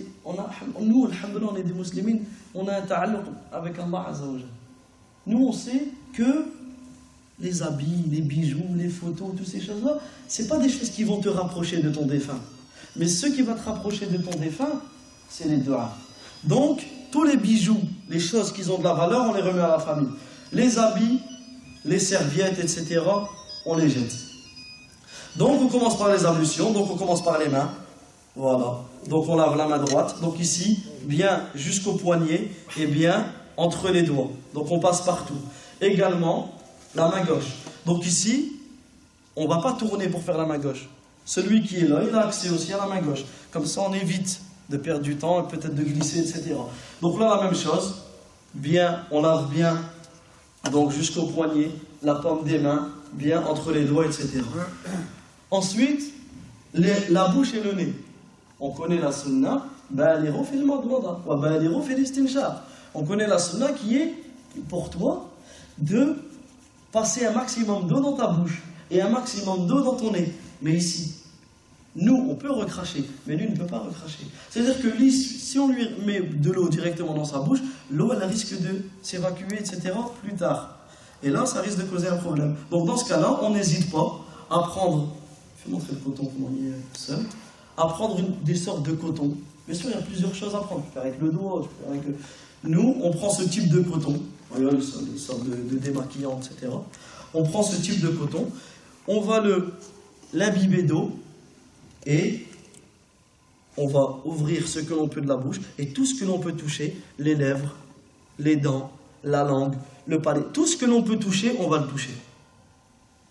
nous, alhamdoulilah, on est des musulmans, on a un ta'alluq avec Allah Azza wa Jalla. Nous, on sait que les habits, les bijoux, les photos, toutes ces choses-là, c'est pas des choses qui vont te rapprocher de ton défunt. Mais ce qui va te rapprocher de ton défunt, c'est les du'as. Donc, tous les bijoux, les choses qui ont de la valeur, on les remet à la famille. Les habits, les serviettes, etc., on les jette. Donc, on commence par les ablutions, donc on commence par les mains. Voilà. Donc, on lave la main droite. Donc, ici, bien jusqu'au poignet et bien entre les doigts. Donc, on passe partout. Également, la main gauche. Donc, ici, on ne va pas tourner pour faire la main gauche. Celui qui est là, il a accès aussi à la main gauche. Comme ça, on évite de perdre du temps et peut-être de glisser, etc. Donc là, la même chose. Bien, on lave bien, donc jusqu'au poignet, la paume des mains, bien entre les doigts, etc. Ensuite, la bouche et le nez. On connaît la sunna. On connaît la sunna qui est pour toi de passer un maximum d'eau dans ta bouche et un maximum d'eau dans ton nez. Mais ici, nous, on peut recracher, mais lui ne peut pas recracher. C'est-à-dire que lui, si on lui met de l'eau directement dans sa bouche, l'eau, elle risque de s'évacuer, etc. plus tard. Et là, ça risque de causer un problème. Donc dans ce cas-là, on n'hésite pas à prendre, je vais montrer le coton, comment il est seul, à prendre des sortes de coton. Bien sûr, il y a plusieurs choses à prendre. Tu peux faire avec le doigt, tu peux faire avec le... Nous, on prend ce type de coton. Regarde, des sortes de démaquillants, etc. On prend ce type de coton, on va l'imbiber d'eau et on va ouvrir ce que l'on peut de la bouche et tout ce que l'on peut toucher, les lèvres, les dents, la langue, le palais, tout ce que l'on peut toucher, on va le toucher.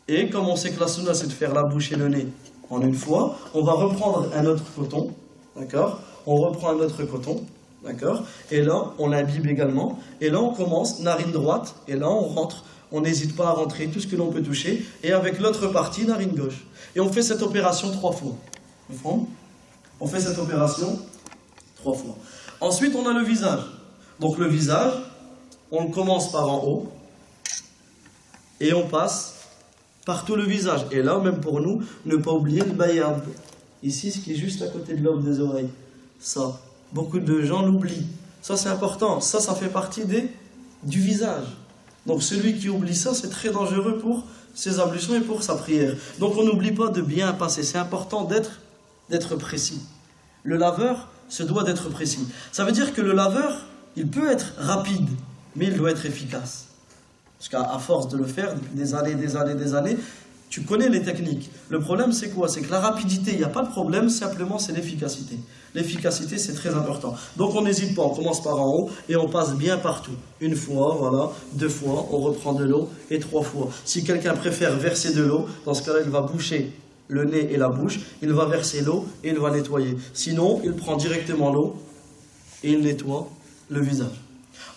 Et comme on sait que la sunna c'est de faire la bouche et le nez en une fois, on va reprendre un autre coton, d'accord? On reprend un autre coton, d'accord? Et là, on l'imbibe également. Et là, on commence, narine droite, et là, on rentre. On n'hésite pas à rentrer tout ce que l'on peut toucher. Et avec l'autre partie, narine gauche. Et on fait cette opération 3 fois. On fait cette opération 3 fois. Ensuite, on a le visage. Donc le visage, on commence par en haut. Et on passe par tout le visage. Et là, même pour nous, ne pas oublier le bayad. Ici, ce qui est juste à côté de l'aube des oreilles. Ça, beaucoup de gens l'oublient. Ça, c'est important. Ça fait partie du visage. Donc, celui qui oublie ça, c'est très dangereux pour ses ablutions et pour sa prière. Donc, on n'oublie pas de bien passer. C'est important d'être précis. Le laveur se doit d'être précis. Ça veut dire que le laveur, il peut être rapide, mais il doit être efficace. Parce qu'à force de le faire depuis des années, tu connais les techniques. Le problème, c'est quoi? C'est que la rapidité, il n'y a pas de problème, simplement c'est l'efficacité. L'efficacité, c'est très important. Donc on n'hésite pas, on commence par en haut et on passe bien partout. 1 fois, voilà, 2 fois, on reprend de l'eau et 3 fois. Si quelqu'un préfère verser de l'eau, dans ce cas-là, il va boucher le nez et la bouche, il va verser l'eau et il va nettoyer. Sinon, il prend directement l'eau et il nettoie le visage.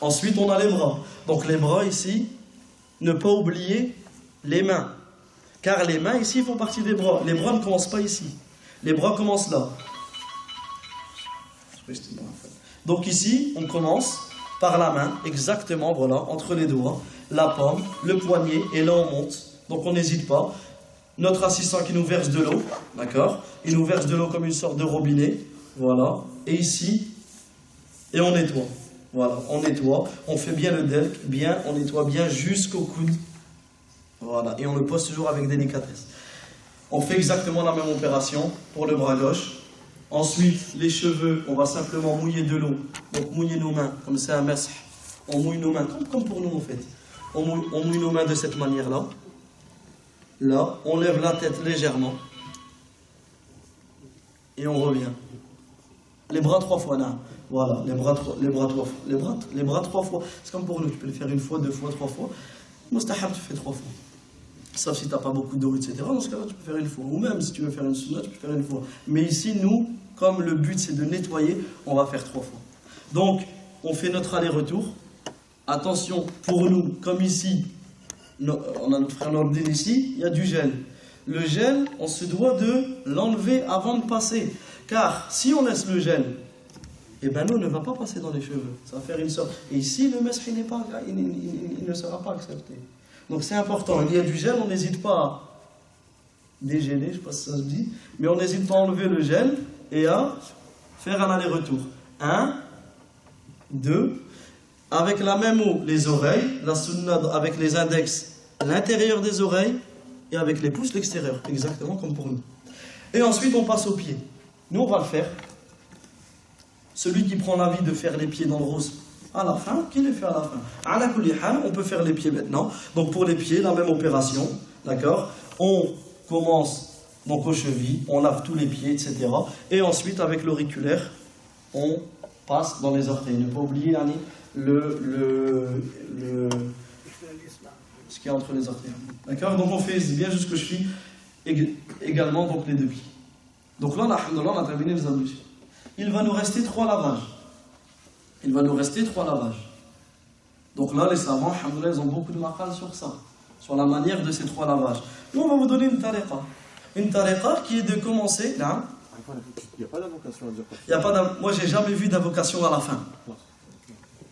Ensuite, on a les bras. Donc les bras ici, ne pas oublier les mains. Car les mains ici font partie des bras. Les bras ne commencent pas ici. Les bras commencent là. Donc ici, on commence par la main, exactement, voilà, entre les doigts, la paume, le poignet, et là on monte. Donc on n'hésite pas. Notre assistant qui nous verse de l'eau, d'accord? Il nous verse de l'eau comme une sorte de robinet, voilà. Et ici, et on nettoie. Voilà, on nettoie, on fait bien le delk, bien, on nettoie bien jusqu'au coude. Voilà, et on le pose toujours avec délicatesse. On fait exactement la même opération pour le bras gauche. Ensuite, les cheveux, on va simplement mouiller de l'eau. Donc mouiller nos mains, comme c'est un masih. On mouille nos mains, comme pour nous en fait. On mouille nos mains de cette manière-là. Là, on lève la tête légèrement. Et on revient. Les bras 3 fois, là. Voilà, les bras 3 fois. Les bras 3 fois. C'est comme pour nous, tu peux le faire 1 fois, 2 fois, 3 fois. Mustahab, tu fais 3 fois. Sauf si tu n'as pas beaucoup d'eau, etc. Dans ce cas-là, tu peux faire 1 fois. Ou même si tu veux faire une sunna, tu peux faire 1 fois. Mais ici, nous, comme le but c'est de nettoyer, on va faire 3 fois. Donc, on fait notre aller-retour. Attention, pour nous, comme ici, on a notre frère Nordin ici, il y a du gel. Le gel, on se doit de l'enlever avant de passer. Car si on laisse le gel, eh ben l'eau ne va pas passer dans les cheveux. Ça va faire une sorte. Et ici, le mestre, il ne sera pas accepté. Donc c'est important. Il y a du gel, on n'hésite pas à dégêler, je ne sais pas si ça se dit, mais on n'hésite pas à enlever le gel et à faire un aller-retour. 1, 2, avec la même eau, les oreilles, la sunna avec les index, l'intérieur des oreilles, et avec les pouces, l'extérieur, exactement comme pour nous. Et ensuite, on passe aux pieds. Nous, on va le faire. Celui qui prend l'avis de faire les pieds dans le rose à la fin, qui les fait à la fin. Ala kulli hal, on peut faire les pieds maintenant. Donc pour les pieds, la même opération, d'accord. On commence donc aux chevilles, on lave tous les pieds, etc. Et ensuite, avec l'auriculaire, on passe dans les orteils. Ne pas oublier, Annie, ce qu'il y a entre les orteils. D'accord. Donc on fait bien jusqu'aux chevilles, également donc les deux pieds. Donc là, alhamdoulilah, on a terminé les ablutions. Il va nous rester 3 lavages. Donc là, les savants, alhamdoulilah, ils ont beaucoup de maqal sur ça, sur la manière de ces 3 lavages. Nous, on va vous donner une tariqa. Une tariqa qui est de commencer. Là. Il n'y a pas d'invocation à dire quoi. Il y a pas moi, j'ai jamais vu d'invocation à la fin.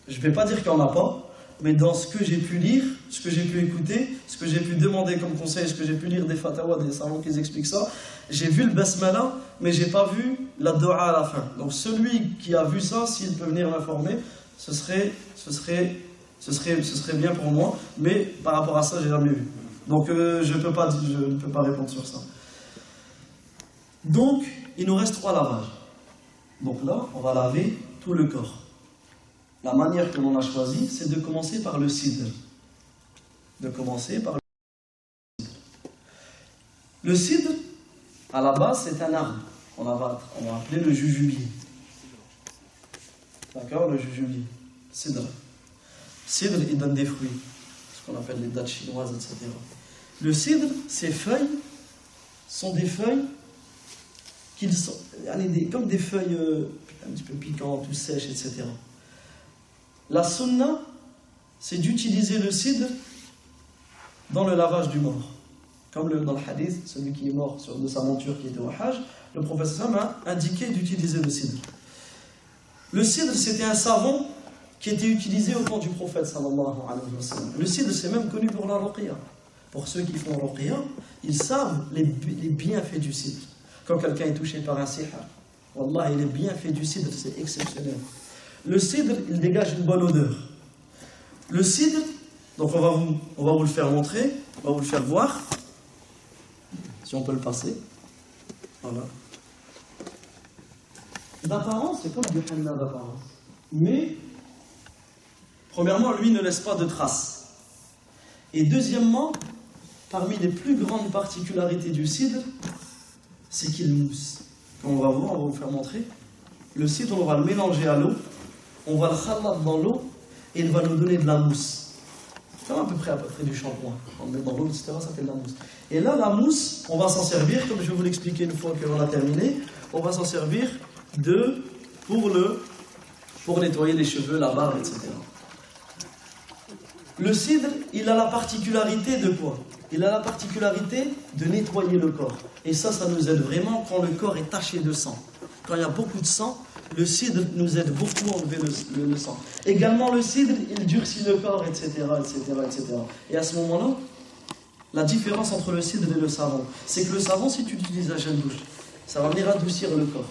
Je ne vais pas dire qu'il n'y en a pas, mais dans ce que j'ai pu lire, ce que j'ai pu écouter, ce que j'ai pu demander comme conseil, ce que j'ai pu lire des fatawas, des savants qui expliquent ça, j'ai vu le basmala, mais j'ai pas vu la dua à la fin. Donc celui qui a vu ça, s'il peut venir m'informer, ce serait bien pour moi, mais par rapport à ça, j'ai jamais vu. Donc je ne peux pas répondre sur ça. Donc, il nous reste 3 lavages. Donc là, on va laver tout le corps. La manière que l'on a choisie, c'est de commencer par le sidr. Le sidr, à la base, c'est un arbre. On va appeler le jujubier. D'accord, le jujubier. Sidr. Sidr, il donne des fruits. Ce qu'on appelle les dattes chinoises, etc. Le sidr, ces feuilles sont des feuilles comme des feuilles un petit peu piquantes ou sèches, etc. La sunna, c'est d'utiliser le sidr dans le lavage du mort. Comme dans le hadith, celui qui est mort de sa monture qui était au Hajj, le prophète a indiqué d'utiliser le sidr. Le sidr, c'était un savon qui était utilisé au temps du prophète sallallahu alayhi wa sallam. Le sidr, c'est même connu pour la ruqya. Pour ceux qui font ruqya, ils savent les bienfaits du sidr. Quand quelqu'un est touché par un sihr, wallah, les bienfaits du sidr, c'est exceptionnel. Le sidr, il dégage une bonne odeur. Le sidr, donc on va vous le faire montrer, on va vous le faire voir. Si on peut le passer. Voilà. D'apparence, c'est comme du henna d'apparence. Mais, premièrement, lui ne laisse pas de traces. Et deuxièmement, parmi les plus grandes particularités du sidr, c'est qu'il mousse. Comme on va voir, on va vous faire montrer. Le sidr, on va le mélanger à l'eau, on va le khalat dans l'eau, et il va nous donner de la mousse. Comme à peu près du shampoing. On le met dans l'eau, etc., ça fait de la mousse. Et là, la mousse, on va s'en servir, comme je vais vous l'expliquer une fois qu'on a terminé, on va s'en servir pour nettoyer les cheveux, la barbe, etc. Le sidr, il a la particularité de quoi? Il a la particularité de nettoyer le corps. Et ça nous aide vraiment quand le corps est taché de sang. Quand il y a beaucoup de sang, le sidr nous aide beaucoup à enlever le sang. Également, le sidr, il durcit le corps, etc., etc., etc. Et à ce moment-là, la différence entre le sidr et le savon, c'est que le savon, si tu l'utilises à chaque douche, ça va venir adoucir le corps.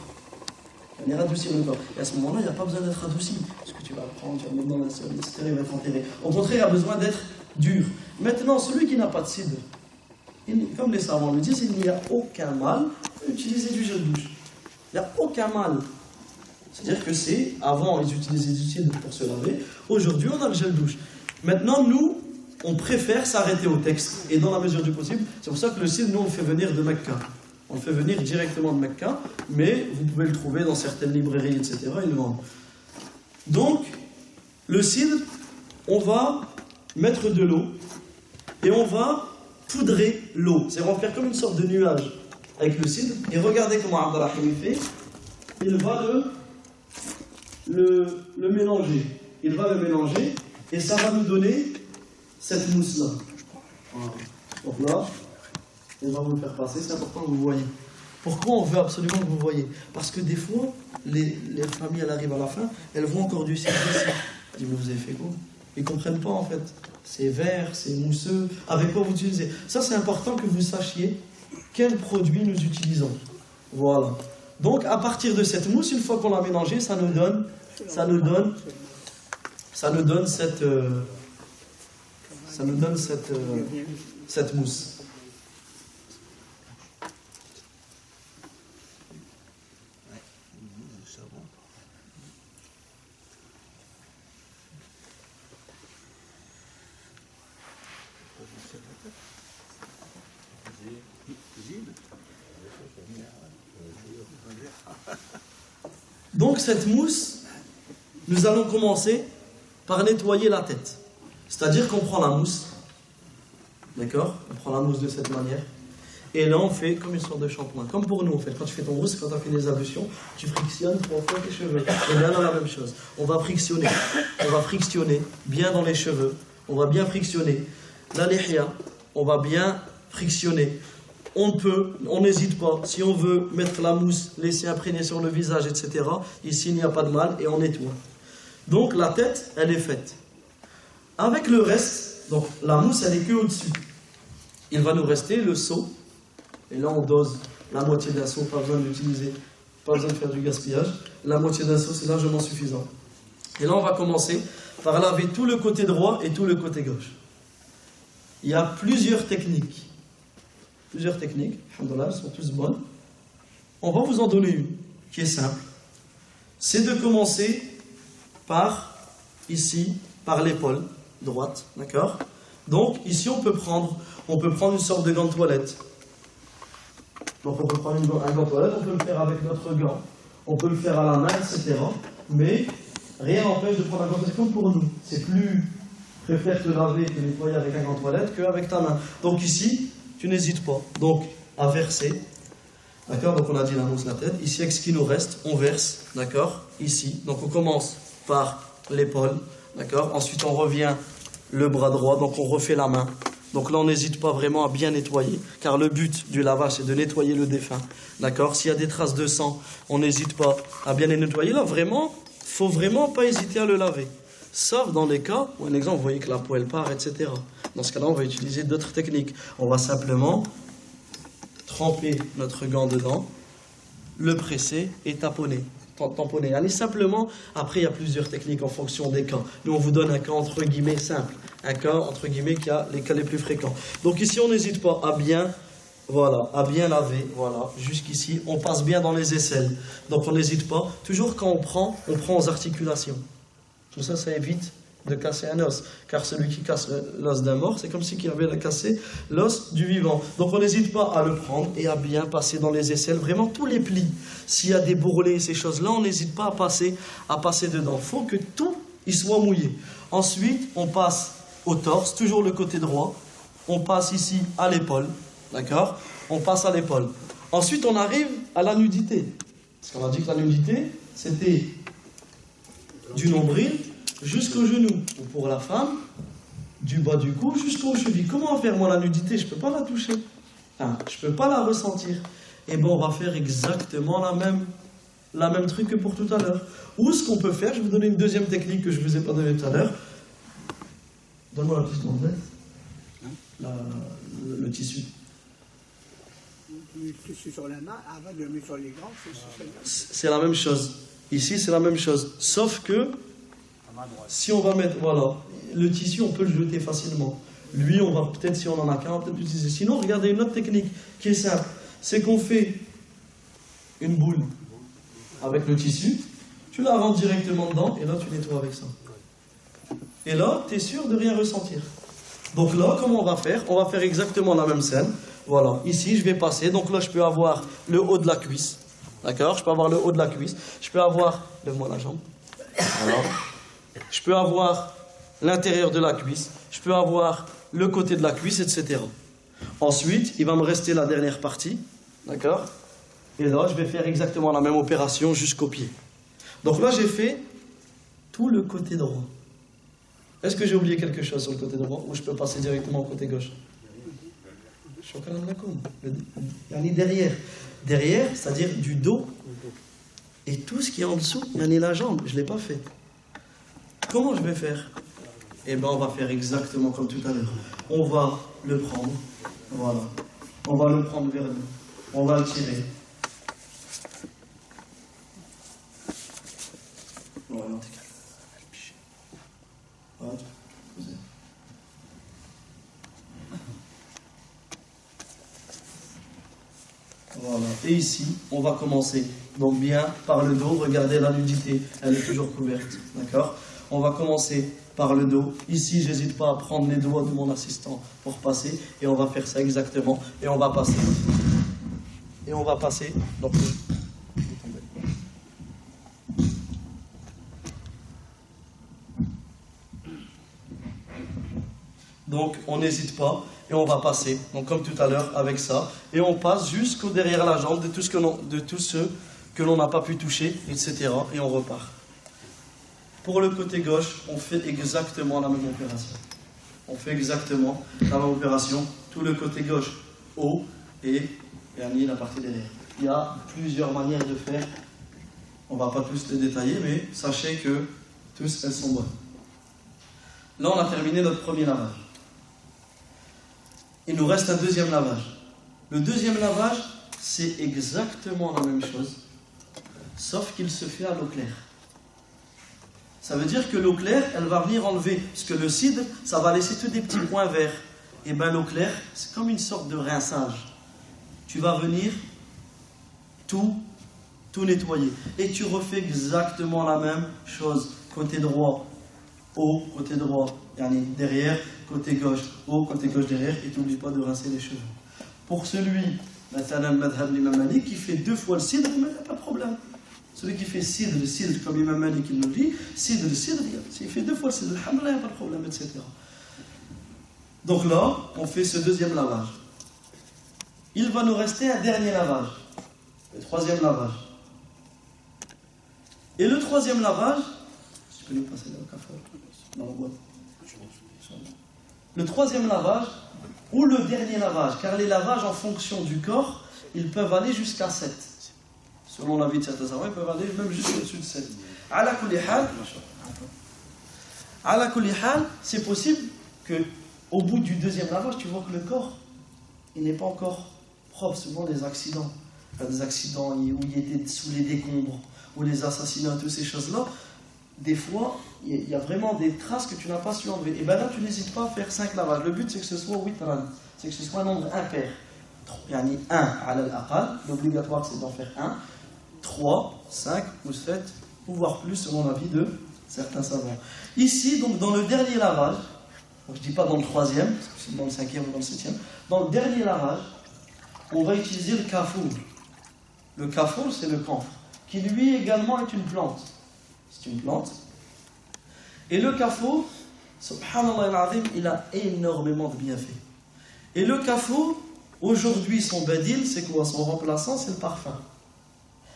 Ça va venir adoucir le corps. Et à ce moment-là, il n'y a pas besoin d'être adouci. Parce que tu vas le prendre, tu vas le mettre dans la selle, etc., il va être enterré. Au contraire, il a besoin d'être dur. Maintenant, celui qui n'a pas de sidr, comme les savants le disent, il n'y a aucun mal d'utiliser du gel douche. Il n'y a aucun mal. C'est-à-dire que avant ils utilisaient du sidr pour se laver, aujourd'hui on a le gel douche. Maintenant, nous, on préfère s'arrêter au texte, et dans la mesure du possible, c'est pour ça que le sidr, nous, on le fait venir de Mecca. On le fait venir directement de Mecca, mais vous pouvez le trouver dans certaines librairies, etc., ils le vendent. Donc, le sidr, on va mettre de l'eau, et on va poudrer l'eau. C'est-à-dire, on va faire comme une sorte de nuage avec le sidr, et regardez comment Abdelrahim fait. Il va le mélanger. Il va le mélanger, et ça va nous donner cette mousse-là. Voilà. Donc là, on va vous le faire passer, c'est important que vous voyez. Pourquoi on veut absolument que vous voyez? Parce que des fois, les familles, elles arrivent à la fin, elles voient encore du sidr ici. Je dis, mais vous avez fait quoi? Ils ne comprennent pas en fait. C'est vert, c'est mousseux. Avec quoi vous utilisez? Ça, c'est important que vous sachiez quels produits nous utilisons. Voilà. Donc à partir de cette mousse, une fois qu'on l'a mélangée, ça nous donne cette mousse. Donc cette mousse, nous allons commencer par nettoyer la tête. C'est-à-dire qu'on prend la mousse, d'accord? On prend la mousse de cette manière. Et là on fait comme une sorte de shampoing. Comme pour nous en fait, quand tu fais ton mousse, quand tu as fait des ablutions, tu frictionnes 3 fois tes cheveux. Et bien dans la même chose. On va frictionner bien dans les cheveux. On va bien frictionner la lihya. On va bien frictionner. On n'hésite pas, si on veut mettre la mousse, laisser imprégner sur le visage, etc. Ici, il n'y a pas de mal et on nettoie. Donc, la tête, elle est faite. Avec le reste, donc la mousse, elle est que au-dessus. Il va nous rester le seau. Et là, on dose la moitié d'un seau, pas besoin d'utiliser, pas besoin de faire du gaspillage. La moitié d'un seau, c'est largement suffisant. Et là, on va commencer par laver tout le côté droit et tout le côté gauche. Il y a plusieurs techniques. Alhamdoulilah, elles sont tous bonnes. On va vous en donner une qui est simple. C'est de commencer par, ici, par l'épaule droite, d'accord? Donc, ici, on peut prendre une sorte de gant de toilette. Donc, on peut prendre un gant de toilette, on peut le faire avec notre gant, on peut le faire à la main, etc. Mais, rien n'empêche de prendre un gant de toilette comme pour nous. C'est plus, je préfère te laver, te nettoyer avec un gant de toilette qu'avec ta main. Donc, ici, tu n'hésites pas donc à verser, d'accord? Donc on a dit la mousse la tête. Ici avec ce qui nous reste, on verse, d'accord? Ici, donc on commence par l'épaule, d'accord? Ensuite on revient le bras droit, donc on refait la main. Donc là on n'hésite pas vraiment à bien nettoyer, car le but du lavage c'est de nettoyer le défunt, d'accord? S'il y a des traces de sang, on n'hésite pas à bien les nettoyer. Là vraiment, faut vraiment pas hésiter à le laver. Sauf dans les cas où, un exemple, vous voyez que la peau elle part, etc. Dans ce cas-là, on va utiliser d'autres techniques. On va simplement tremper notre gant dedans, le presser et tamponner. Allez, simplement, après il y a plusieurs techniques en fonction des cas. Nous on vous donne un cas entre guillemets simple, un cas entre guillemets qui a les cas les plus fréquents. Donc ici on n'hésite pas à bien laver, voilà, jusqu'ici, on passe bien dans les aisselles. Donc on n'hésite pas, toujours quand on prend aux articulations. Tout ça, ça évite de casser un os. Car celui qui casse l'os d'un mort, c'est comme si il avait cassé l'os du vivant. Donc on n'hésite pas à le prendre et à bien passer dans les aisselles, vraiment tous les plis. S'il y a des bourrelets, ces choses-là, on n'hésite pas à passer dedans. Il faut que tout il soit mouillé. Ensuite, on passe au torse, toujours le côté droit. On passe ici à l'épaule, d'accord? On passe à l'épaule. Ensuite, on arrive à la nudité. Parce qu'on a dit que la nudité, c'était du nombril jusqu'au genou, ou pour la femme, du bas du cou jusqu'aux chevilles. Comment faire moi la nudité? Je ne peux pas la toucher, je ne peux pas la ressentir. Et bien on va faire exactement la même truc que pour tout à l'heure. Ou ce qu'on peut faire, je vais vous donner une deuxième technique que je ne vous ai pas donnée tout à l'heure. Donne-moi la petite bandelette, le tissu. Le tissu sur la main, avant de le mettre sur les gants, c'est la même chose. Ici, c'est la même chose. Sauf que, si on va mettre, voilà, le tissu, on peut le jeter facilement. Lui, on va peut-être, si on en a qu'un, on va peut-être l'utiliser. Sinon, regardez une autre technique qui est simple. C'est qu'on fait une boule avec le tissu, tu la rentres directement dedans, et là, tu nettoies avec ça. Et là, tu es sûr de rien ressentir. Donc là, comment on va faire? On va faire exactement la même scène. Voilà, ici, je vais passer. Donc là, je peux avoir le haut de la cuisse. D'accord? Je peux avoir le haut de la cuisse. Je peux avoir, lève-moi la jambe. Voilà. Je peux avoir l'intérieur de la cuisse. Je peux avoir le côté de la cuisse, etc. Ensuite, il va me rester la dernière partie. D'accord? Et là, je vais faire exactement la même opération jusqu'au pied. Donc là, j'ai fait tout le côté droit. Est-ce que j'ai oublié quelque chose sur le côté droit ou je peux passer directement au côté gauche? Derrière. Derrière, c'est-à-dire du dos. Et tout ce qui est en dessous, la jambe, je ne l'ai pas fait. Comment je vais faire? Eh bien, on va faire exactement comme tout à l'heure. On va le prendre. Voilà. On va le prendre vers nous. On va le tirer. Ouais, non, t'es calme. Ouais, tu peux poser. Voilà. Et ici, on va commencer. Donc bien par le dos, regardez la nudité, elle est toujours couverte. D'accord? On va commencer par le dos. Ici, j'hésite pas à prendre les doigts de mon assistant pour passer. Et on va faire ça exactement. Et on va passer. Et on va passer. Donc on n'hésite pas et on va passer, donc comme tout à l'heure avec ça, et on passe jusqu'au derrière la jambe de tout ce que l'on n'a pas pu toucher, etc. Et on repart. Pour le côté gauche, on fait exactement la même opération. On fait exactement la même opération, tout le côté gauche haut et la partie derrière. Il y a plusieurs manières de faire, on ne va pas tous les détailler, mais sachez que tous elles sont bonnes. Là on a terminé notre premier lavage. Il nous reste un deuxième lavage. Le deuxième lavage, c'est exactement la même chose, sauf qu'il se fait à l'eau claire. Ça veut dire que l'eau claire, elle va venir enlever, parce que le cidre, ça va laisser tous des petits points verts. Et bien l'eau claire, c'est comme une sorte de rinçage. Tu vas venir tout nettoyer. Et tu refais exactement la même chose. Côté droit, haut, côté droit, derrière, côté gauche, haut, côté gauche, derrière, et tu n'oublies pas de rincer les cheveux. Pour celui, l'imam Malik, qui fait 2 fois le cidre, il n'y a pas de problème. Celui qui fait le cidre, comme l'imam Malik il nous dit, cidre, s'il fait 2 fois le cidre, alhamdoulilah, il n'y a pas de problème, etc. Donc là, on fait ce deuxième lavage. Il va nous rester un dernier lavage, le troisième lavage. Et le troisième lavage, tu peux nous passer dans la boîte. Le troisième lavage, ou le dernier lavage, car les lavages en fonction du corps, ils peuvent aller jusqu'à 7. Selon l'avis de certains savants, ils peuvent aller même jusqu'au-dessus de 7. Ala kulli hal, c'est possible qu'au bout du deuxième lavage, tu vois que le corps, il n'est pas encore propre. Souvent des accidents. Des accidents où il était sous les décombres, ou les assassinats, toutes ces choses-là. Des fois, il y a vraiment des traces que tu n'as pas su enlever. Et bien là, tu n'hésites pas à faire 5 lavages. Le but, c'est que ce soit 8 ran. C'est que ce soit un nombre impair. 1 à l'aqal. L'obligatoire, c'est d'en faire 1. 3, 5 ou 7, voire plus, selon l'avis de certains savants. Ici, donc, dans le dernier lavage, donc, je ne dis pas dans le troisième, parce que c'est dans le 5e ou dans le 7e, dans le dernier lavage, on va utiliser le kafour. Le kafour, c'est le camphre, qui lui également est une plante. C'est une plante. Et le kafour, subhanallah al-azim, il a énormément de bienfaits. Et le kafour, aujourd'hui, son badil, c'est quoi? Son remplaçant, c'est le parfum.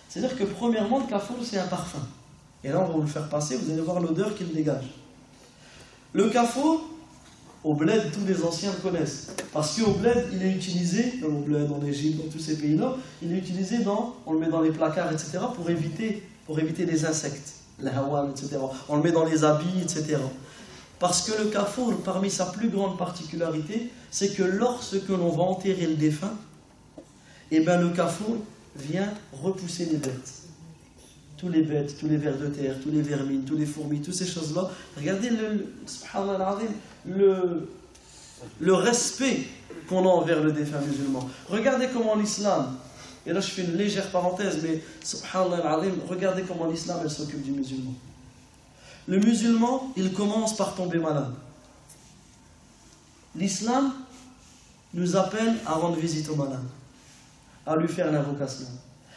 C'est-à-dire que premièrement, le kafour, c'est un parfum. Et là, on va vous le faire passer, vous allez voir l'odeur qu'il dégage. Le kafour, au bled, tous les anciens le connaissent. Parce qu'au bled, il est utilisé, dans le bled, en Égypte, dans tous ces pays-là, il est utilisé on le met dans les placards, etc., pour éviter les insectes, les hawan, etc. On le met dans les habits, etc. Parce que le kafour, parmi sa plus grande particularité, c'est que lorsque l'on va enterrer le défunt, et bien le kafour vient repousser les bêtes. Tous les bêtes, tous les vers de terre, tous les vermines, tous les fourmis, toutes ces choses-là. Regardez le respect qu'on a envers le défunt musulman. Regardez comment l'islam, et là je fais une légère parenthèse, mais subhanallah, regardez comment l'islam elle s'occupe du musulman. Le musulman, il commence par tomber malade. L'islam nous appelle à rendre visite aux malades, à lui faire l'invocation,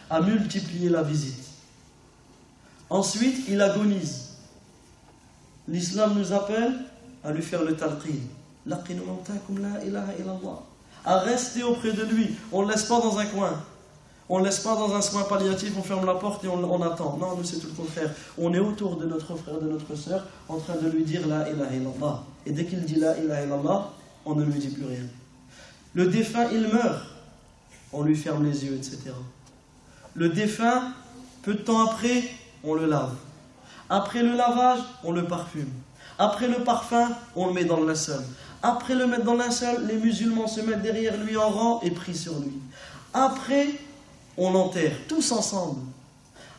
à multiplier la visite. Ensuite, il agonise. L'islam nous appelle à lui faire le talqin. À rester auprès de lui. On ne le laisse pas dans un coin. On ne laisse pas dans un soin palliatif, on ferme la porte et on attend. Non, nous c'est tout le contraire. On est autour de notre frère, de notre sœur, en train de lui dire la ilaha illallah. Et dès qu'il dit la ilaha illallah, on ne lui dit plus rien. Le défunt, il meurt. On lui ferme les yeux, etc. Le défunt, peu de temps après, on le lave. Après le lavage, on le parfume. Après le parfum, on le met dans le linceul. Après le mettre dans le linceul, les musulmans se mettent derrière lui en rang et prient sur lui. Après, on l'enterre, tous ensemble.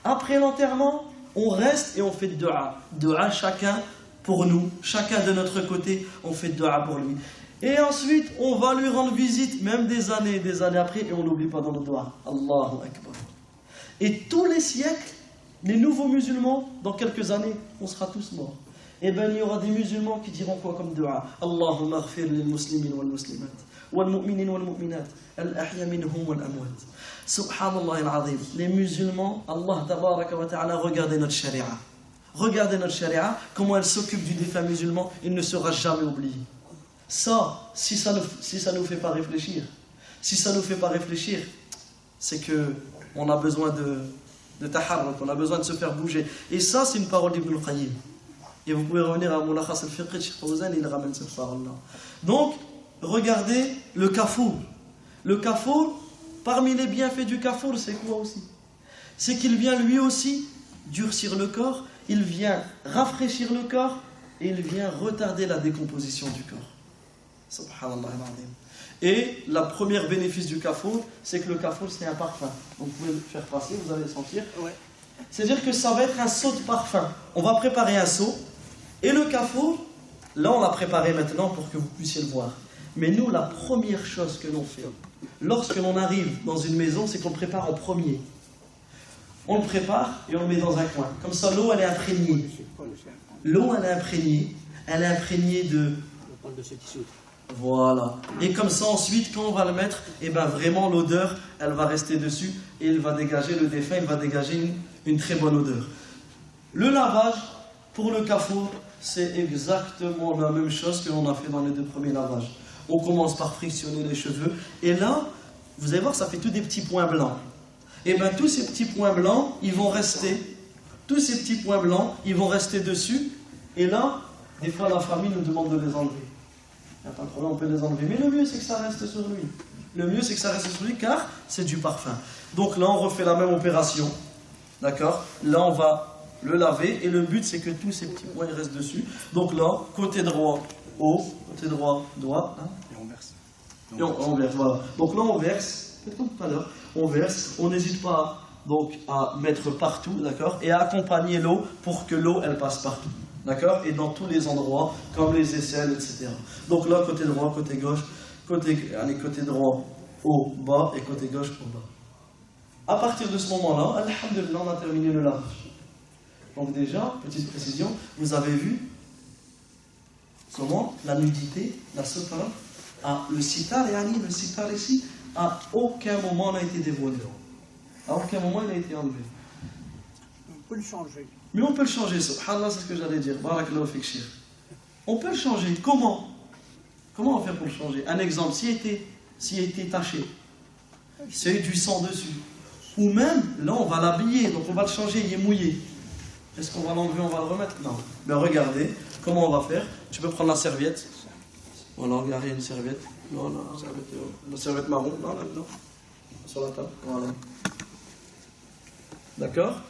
Après l'enterrement, on reste et on fait dua. Dua chacun pour nous, chacun de notre côté, on fait dua pour lui. Et ensuite, on va lui rendre visite, même des années après, et on n'oublie pas dans le dua. Allahu Akbar. Et tous les siècles, les nouveaux musulmans, dans quelques années, on sera tous morts. Et bien, il y aura des musulmans qui diront quoi comme dua? Allahumma aghfir lil muslimin wal muslimat, wal mu'minin wal mu'minat, al ahya minhum wal amwat. Subhanallah al-azim. Les musulmans, Allah tabaraka wa ta'ala, regardez notre charia. Regardez notre charia, comment elle s'occupe du défunt musulman, il ne sera jamais oublié. Ça, si ça nous fait pas réfléchir, c'est que on a besoin de taharruk, on a besoin de se faire bouger. Et ça, c'est une parole d'Ibn al-Qayyim. Et vous pouvez revenir à Mulakhas al-Fiqh, Cheikh Fawzan, il ramène cette parole-là. Donc, regardez le kafour. Le kafour, parmi les bienfaits du kafour, c'est quoi aussi? C'est qu'il vient lui aussi durcir le corps, il vient rafraîchir le corps et il vient retarder la décomposition du corps. Subhanallah al-azim. Et le premier bénéfice du kafour, c'est que le kafour, c'est un parfum. Donc vous pouvez le faire passer, vous allez le sentir. Ouais. C'est-à-dire que ça va être un seau de parfum. On va préparer un seau. Et le kafour, là on l'a préparé maintenant pour que vous puissiez le voir. Mais nous, la première chose que l'on fait, lorsque l'on arrive dans une maison, c'est qu'on le prépare en premier. On le prépare et on le met dans un coin. Comme ça, l'eau, elle est imprégnée. L'eau, elle est imprégnée de... On parle de ce tissu. Voilà. Et comme ça, ensuite, quand on va le mettre, et ben vraiment l'odeur, elle va rester dessus et il va dégager le défunt, il va dégager une très bonne odeur. Le lavage, pour le kafour, c'est exactement la même chose que l'on a fait dans les deux premiers lavages. On commence par frictionner les cheveux et là, vous allez voir, ça fait tous des petits points blancs. Et bien tous ces petits points blancs, ils vont rester dessus. Et là, des fois la famille nous demande de les enlever. Il n'y a pas de problème, on peut les enlever. Mais le mieux, c'est que ça reste sur lui. Car c'est du parfum. Donc là, on refait la même opération. D'accord? Là, on va le laver. Et le but, c'est que tous ces petits points ils restent dessus. Donc là, côté droit, haut. Côté droit, droit. Hein? Et on verse. Et on verse, voilà. Donc là, on verse. Comme tout à l'heure. On verse. On n'hésite pas donc, à mettre partout. D'accord? Et à accompagner l'eau pour que l'eau, elle passe partout. D'accord? Et dans tous les endroits, comme les aisselles, etc. Donc là, côté droit, côté gauche, côté droit, haut, bas, et côté gauche, au bas. À partir de ce moment-là, alhamdulillah, on a terminé le lavage. Donc déjà, petite précision, vous avez vu comment la nudité, la sotara, le sitar, le sitar ici, à aucun moment n'a été dévoilé. À aucun moment il a été enlevé. On peut le changer. Mais on peut le changer, subhanallah, c'est ce que j'allais dire. Barakallahu fik shir. On peut le changer. Comment on fait pour le changer? Un exemple, s'il a été taché, s'il y a eu du sang dessus, ou même, là on va l'habiller, donc on va le changer, il est mouillé. Est-ce qu'on va l'enlever, on va le remettre? Non. Mais regardez, comment on va faire? Tu peux prendre la serviette. Voilà, regardez une serviette. Voilà, la serviette marron, là, là-dedans. Sur la table. Voilà. D'accord?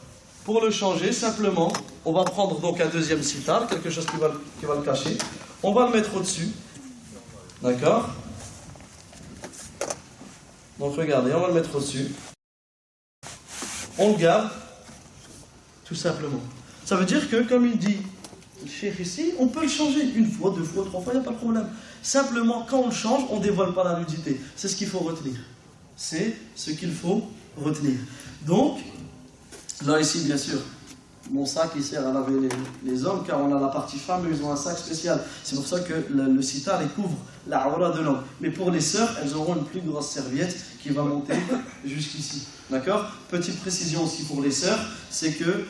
Pour le changer, simplement, on va prendre donc un deuxième sitar, quelque chose qui va le cacher. On va le mettre au-dessus. D'accord? Donc regardez, on va le mettre au-dessus. On le garde, tout simplement. Ça veut dire que, comme il dit le cheikh ici, on peut le changer une fois, deux fois, trois fois, il n'y a pas de problème. Simplement, quand on le change, on ne dévoile pas la nudité. C'est ce qu'il faut retenir. C'est ce qu'il faut retenir. Donc, là ici, bien sûr, mon sac il sert à laver les hommes, car on a la partie femme, ils ont un sac spécial. C'est pour ça que le sitar il couvre la aura de l'homme. Mais pour les sœurs, elles auront une plus grosse serviette qui va monter jusqu'ici. D'accord? Petite précision aussi pour les sœurs, c'est que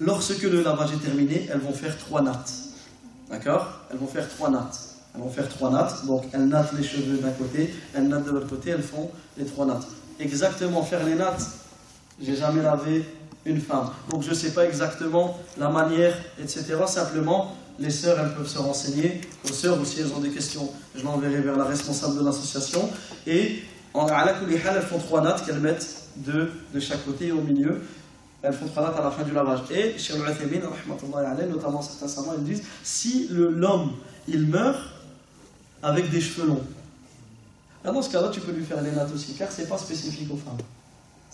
lorsque le lavage est terminé, elles vont faire 3 nattes. D'accord? Elles vont faire 3 nattes. Donc elles nattent les cheveux d'un côté, elles nattent de l'autre côté, elles font les 3 nattes. Exactement faire les nattes, j'ai jamais lavé une femme. Donc je ne sais pas exactement la manière, etc. Simplement, les sœurs, elles peuvent se renseigner. Aux sœurs, ou si elles ont des questions, je l'enverrai vers la responsable de l'association. Et elles font 3 nattes qu'elles mettent de chaque côté et au milieu. Elles font 3 nattes à la fin du lavage. Et chez Al-Uthaymin, notamment certains savants, ils disent, si l'homme, il meurt avec des cheveux longs, dans ce cas-là, tu peux lui faire les nattes aussi, car ce n'est pas spécifique aux femmes.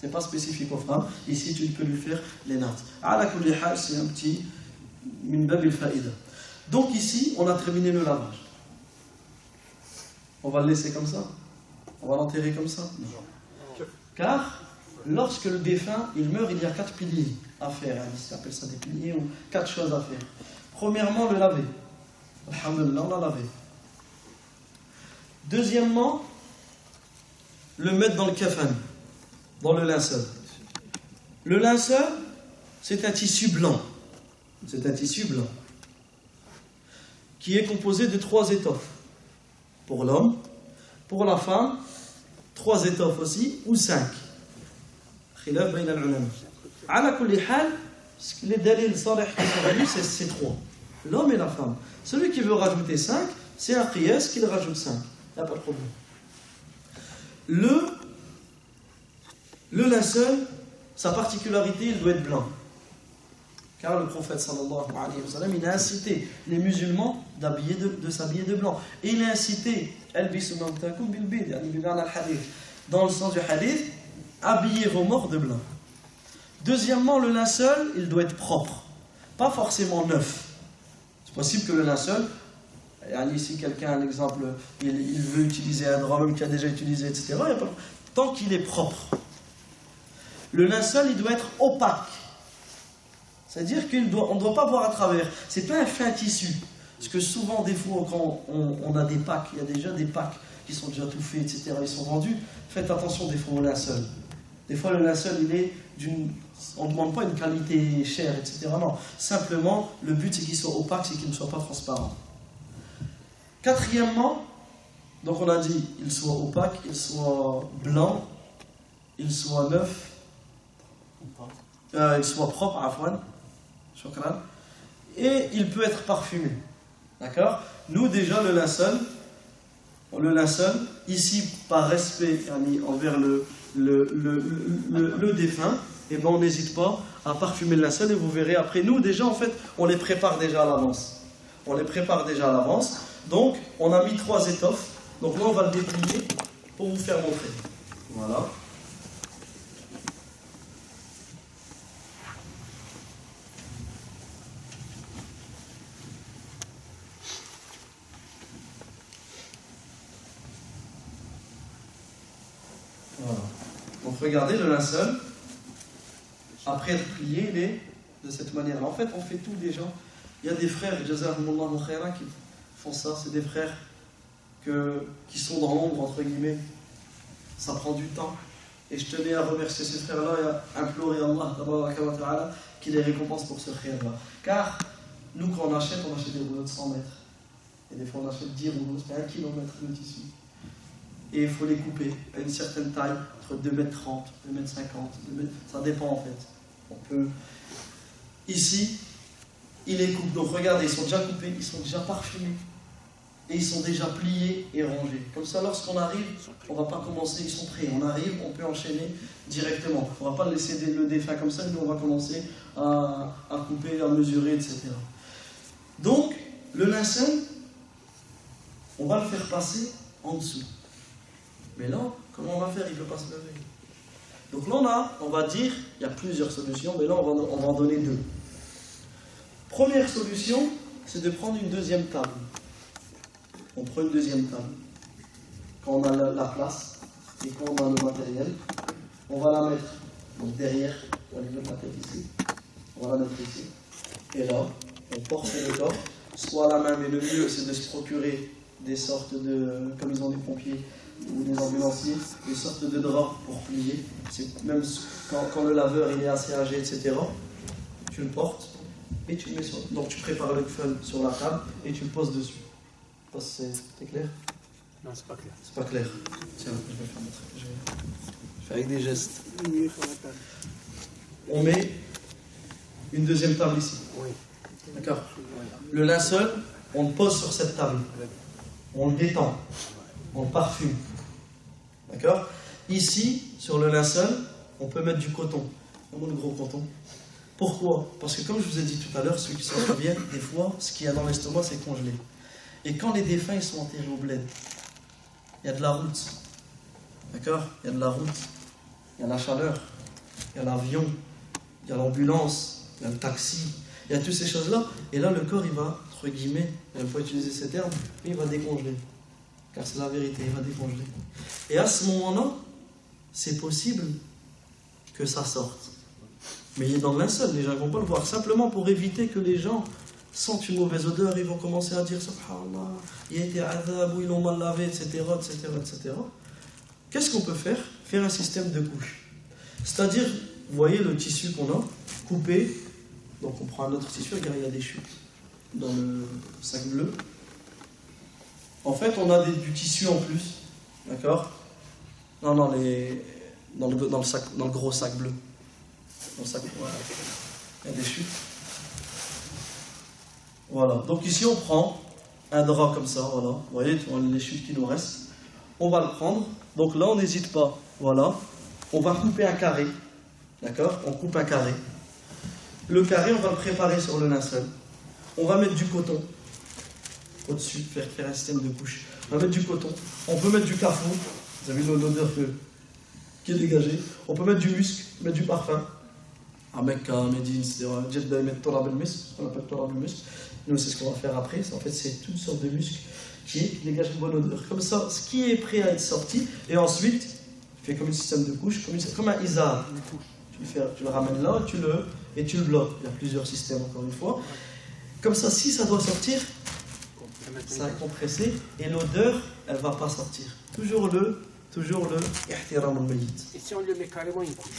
Ce n'est pas spécifique aux femmes. Ici, tu peux lui faire les nattes. Ala kulli hal, c'est un petit min bab al-fa'ida. Donc ici, on a terminé le lavage. On va le laisser comme ça? On va l'enterrer comme ça? Non. Car lorsque le défunt il meurt, il y a 4 piliers à faire. Ils appellent ça des piliers ou 4 choses à faire. Premièrement, le laver. Alhamdulillah, on l'a lavé. Deuxièmement, le mettre dans le kafan, dans le linceul. Le linceul, c'est un tissu blanc. C'est un tissu blanc qui est composé de 3 étoffes. Pour l'homme, pour la femme, 3 étoffes aussi, ou 5. Khilaf bayna al-ulama. Ala kulli hal, les dalils salih qui sont venus, c'est 3. L'homme et la femme. Celui qui veut rajouter 5, c'est un qiyas qu'il rajoute 5. Il n'y a pas de problème. Le linceul, sa particularité, il doit être blanc. Car le prophète sallallahu alayhi wa sallam, il a incité les musulmans de s'habiller de blanc. Et il a incité dans le sens du hadith, habiller vos morts de blanc. Deuxièmement, le linceul, il doit être propre. Pas forcément neuf. C'est possible que le linceul, ici quelqu'un, un exemple, il veut utiliser un drap même qu'il a déjà utilisé, etc. Tant qu'il est propre. Le linceul, il doit être opaque. C'est-à-dire qu'on ne doit pas voir à travers. Ce n'est pas un fin tissu. Parce que souvent, des fois, quand on a des packs, il y a déjà des packs qui sont déjà tout faits, etc. Ils sont vendus. Faites attention des fois au linceul. Des fois, le linceul, il est d'une... On ne demande pas une qualité chère, etc. Non. Simplement, le but, c'est qu'il soit opaque, c'est qu'il ne soit pas transparent. Quatrièmement, donc on a dit, il soit opaque, il soit blanc, il soit neuf, il soit propre, afwan. Et il peut être parfumé. D'accord? Nous, déjà, le linceul, ici, par respect envers le défunt, et ben on n'hésite pas à parfumer le linceul, et vous verrez après, nous, déjà, en fait, on les prépare déjà à l'avance. Donc, on a mis 3 étoffes. Donc là, on va le déplier pour vous faire montrer. Voilà. Voilà. Donc regardez le linceul. Après être plié, il est de cette manière-là. En fait, on fait tout déjà. Il y a des frères, Jazahumullahu khairan, qui font ça. C'est des frères qui sont dans l'ombre, entre guillemets. Ça prend du temps. Et je tenais à remercier ces frères-là et à implorer Allah qui les récompense pour ce frère-là. Car nous, quand on achète des rouleaux de 100 mètres. Et des fois, on achète 10 rouleaux, c'est 1 kilomètre de tissu. Et il faut les couper à une certaine taille, entre 2,30 m, 2,50 m, ça dépend en fait. On peut... Ici, il les coupe. Donc regardez, ils sont déjà coupés, ils sont déjà parfumés. Et ils sont déjà pliés et rangés. Comme ça, lorsqu'on arrive, on ne va pas commencer, ils sont prêts. On arrive, on peut enchaîner directement. On ne va pas laisser le défunt comme ça, nous on va commencer à couper, à mesurer, etc. Donc, le linceul, on va le faire passer en dessous. Mais là, comment on va faire? Il ne peut pas se lever. Donc là, on va dire, il y a plusieurs solutions, mais là, on va en donner 2. Première solution, c'est de prendre une deuxième table. On prend une deuxième table. Quand on a la place et quand on a le matériel, on va la mettre donc derrière, au niveau de la tête ici. On va la mettre ici. Et là, on porte le corps, soit à la main, mais le mieux, c'est de se procurer des sortes de, comme ils ont des pompiers, ou des ambulanciers, des sortes de draps pour plier. Même quand le laveur il est assez âgé, etc., tu le portes et tu le mets sur. Donc tu prépares le fun sur la table et tu le poses dessus. C'est clair? Non, c'est pas clair. C'est pas clair. Tiens, je vais faire montrer. Je vais faire avec des gestes. On met une deuxième table ici. Oui. D'accord? Le linceul, on le pose sur cette table. On le détend. On le parfume. D'accord? Ici, sur le linceul, on peut mettre du coton. Vraiment le gros coton. Pourquoi? Parce que comme je vous ai dit tout à l'heure, ceux qui s'en souviennent, des fois, ce qu'il y a dans l'estomac, c'est congelé. Et quand les défunts ils sont enterrés au bled, il y a de la route. D'accord? Il y a de la route. Il y a la chaleur. il y a l'avion, il y a l'ambulance, il y a le taxi, il y a toutes ces choses-là. Et là, le corps, il va, entre guillemets, il faut utiliser ces termes, il va décongeler. Car c'est la vérité, il va décongeler. Et à ce moment-là, c'est possible que ça sorte. Mais il est dans le linceul, les gens ne vont pas le voir. Simplement pour éviter que les gens sentent une mauvaise odeur, ils vont commencer à dire Subhanallah, il a été adab, ou ils l'ont mal lavé, etc., etc., etc. Qu'est-ce qu'on peut faire? Faire un système de couches. C'est-à-dire, vous voyez le tissu qu'on a, coupé. Donc on prend un autre tissu, regardez, il y a des chutes dans le sac bleu. En fait, on a du tissu en plus, d'accord? Non, dans le gros sac bleu. Dans le sac, voilà. Il y a des chutes. Voilà. Donc ici, on prend un drap comme ça, voilà. Vous voyez, les chutes qui nous restent. On va le prendre. Donc là, on n'hésite pas. Voilà. On va couper un carré. D'accord? On coupe un carré. Le carré, on va le préparer sur le linceul. On va mettre du coton au-dessus, faire un système de couches. On va mettre du coton. On peut mettre du carrefour. Vous avez l'odeur qui est dégagée. On peut mettre du musc, mettre du parfum. À Mecca, Médine, etc. Jeddah, mettre torab al-misk, ce qu'on appelle torab al-misk. Nous, c'est ce qu'on va faire après. En fait, c'est toute sorte de musc qui dégage une bonne odeur. Comme ça, ce qui est prêt à être sorti. Et ensuite, tu fais comme un système de couches, comme un isar. Tu le ramènes là, tu le bloques. Il y a plusieurs systèmes, encore une fois. Comme ça, si ça doit sortir, ça est compressé et l'odeur, elle ne va pas sortir. Toujours le ihtiram al-mayyit. Et si on le met carrément une couche?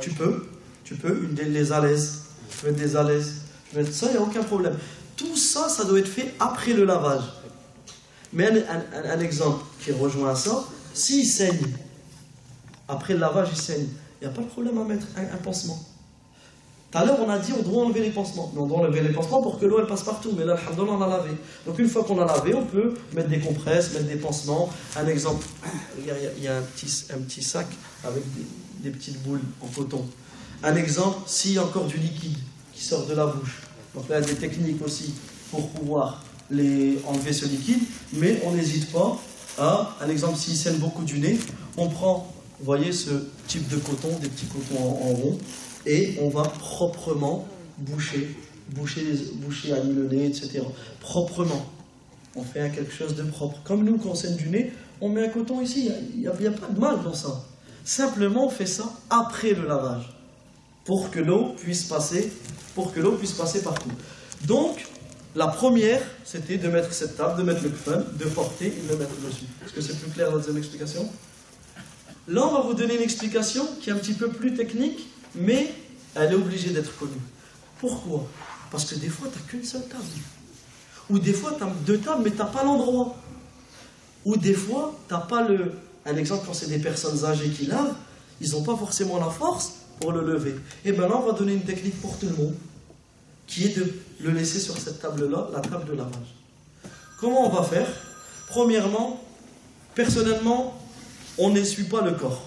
Tu peux, les alaises, tu peux mettre des alaises, tu peux mettre ça, il n'y a aucun problème. Tout ça, ça doit être fait après le lavage. Mais un exemple qui rejoint ça, s'il saigne, après le lavage, il saigne, il n'y a pas de problème à mettre un pansement. Tout à l'heure, on a dit on doit enlever les pansements. Mais on doit enlever les pansements pour que l'eau elle passe partout. Mais là, alhamdoulilah, on a lavé. Donc une fois qu'on a lavé, on peut mettre des compresses, mettre des pansements. Un exemple, il y a un petit sac avec des petites boules en coton. Un exemple, s'il y a encore du liquide qui sort de la bouche. Donc là, il y a des techniques aussi pour pouvoir enlever ce liquide. Mais on n'hésite pas à, un exemple, s'il saigne beaucoup du nez, on prend, vous voyez, ce type de coton, des petits cotons en rond. Et on va proprement boucher le nez, etc. Proprement. On fait quelque chose de propre. Comme nous, quand on saigne du nez, on met un coton ici. Il n'y a pas de mal dans ça. Simplement, on fait ça après le lavage. Pour que l'eau puisse passer partout. Donc, la première, c'était de mettre cette table, de mettre le kfan, de porter et de le mettre dessus. Est-ce que c'est plus clair dans la deuxième explication? Là, on va vous donner une explication qui est un petit peu plus technique, mais elle est obligée d'être connue. Pourquoi? Parce que des fois, tu n'as qu'une seule table. Ou des fois, tu as 2 tables, mais tu n'as pas l'endroit. Ou des fois, tu n'as pas le... Un exemple, quand c'est des personnes âgées qui lavent, ils n'ont pas forcément la force pour le lever. Et bien là, on va donner une technique pour tout le monde, qui est de le laisser sur cette table-là, la table de lavage. Comment on va faire? Premièrement, personnellement, on n'essuie pas le corps.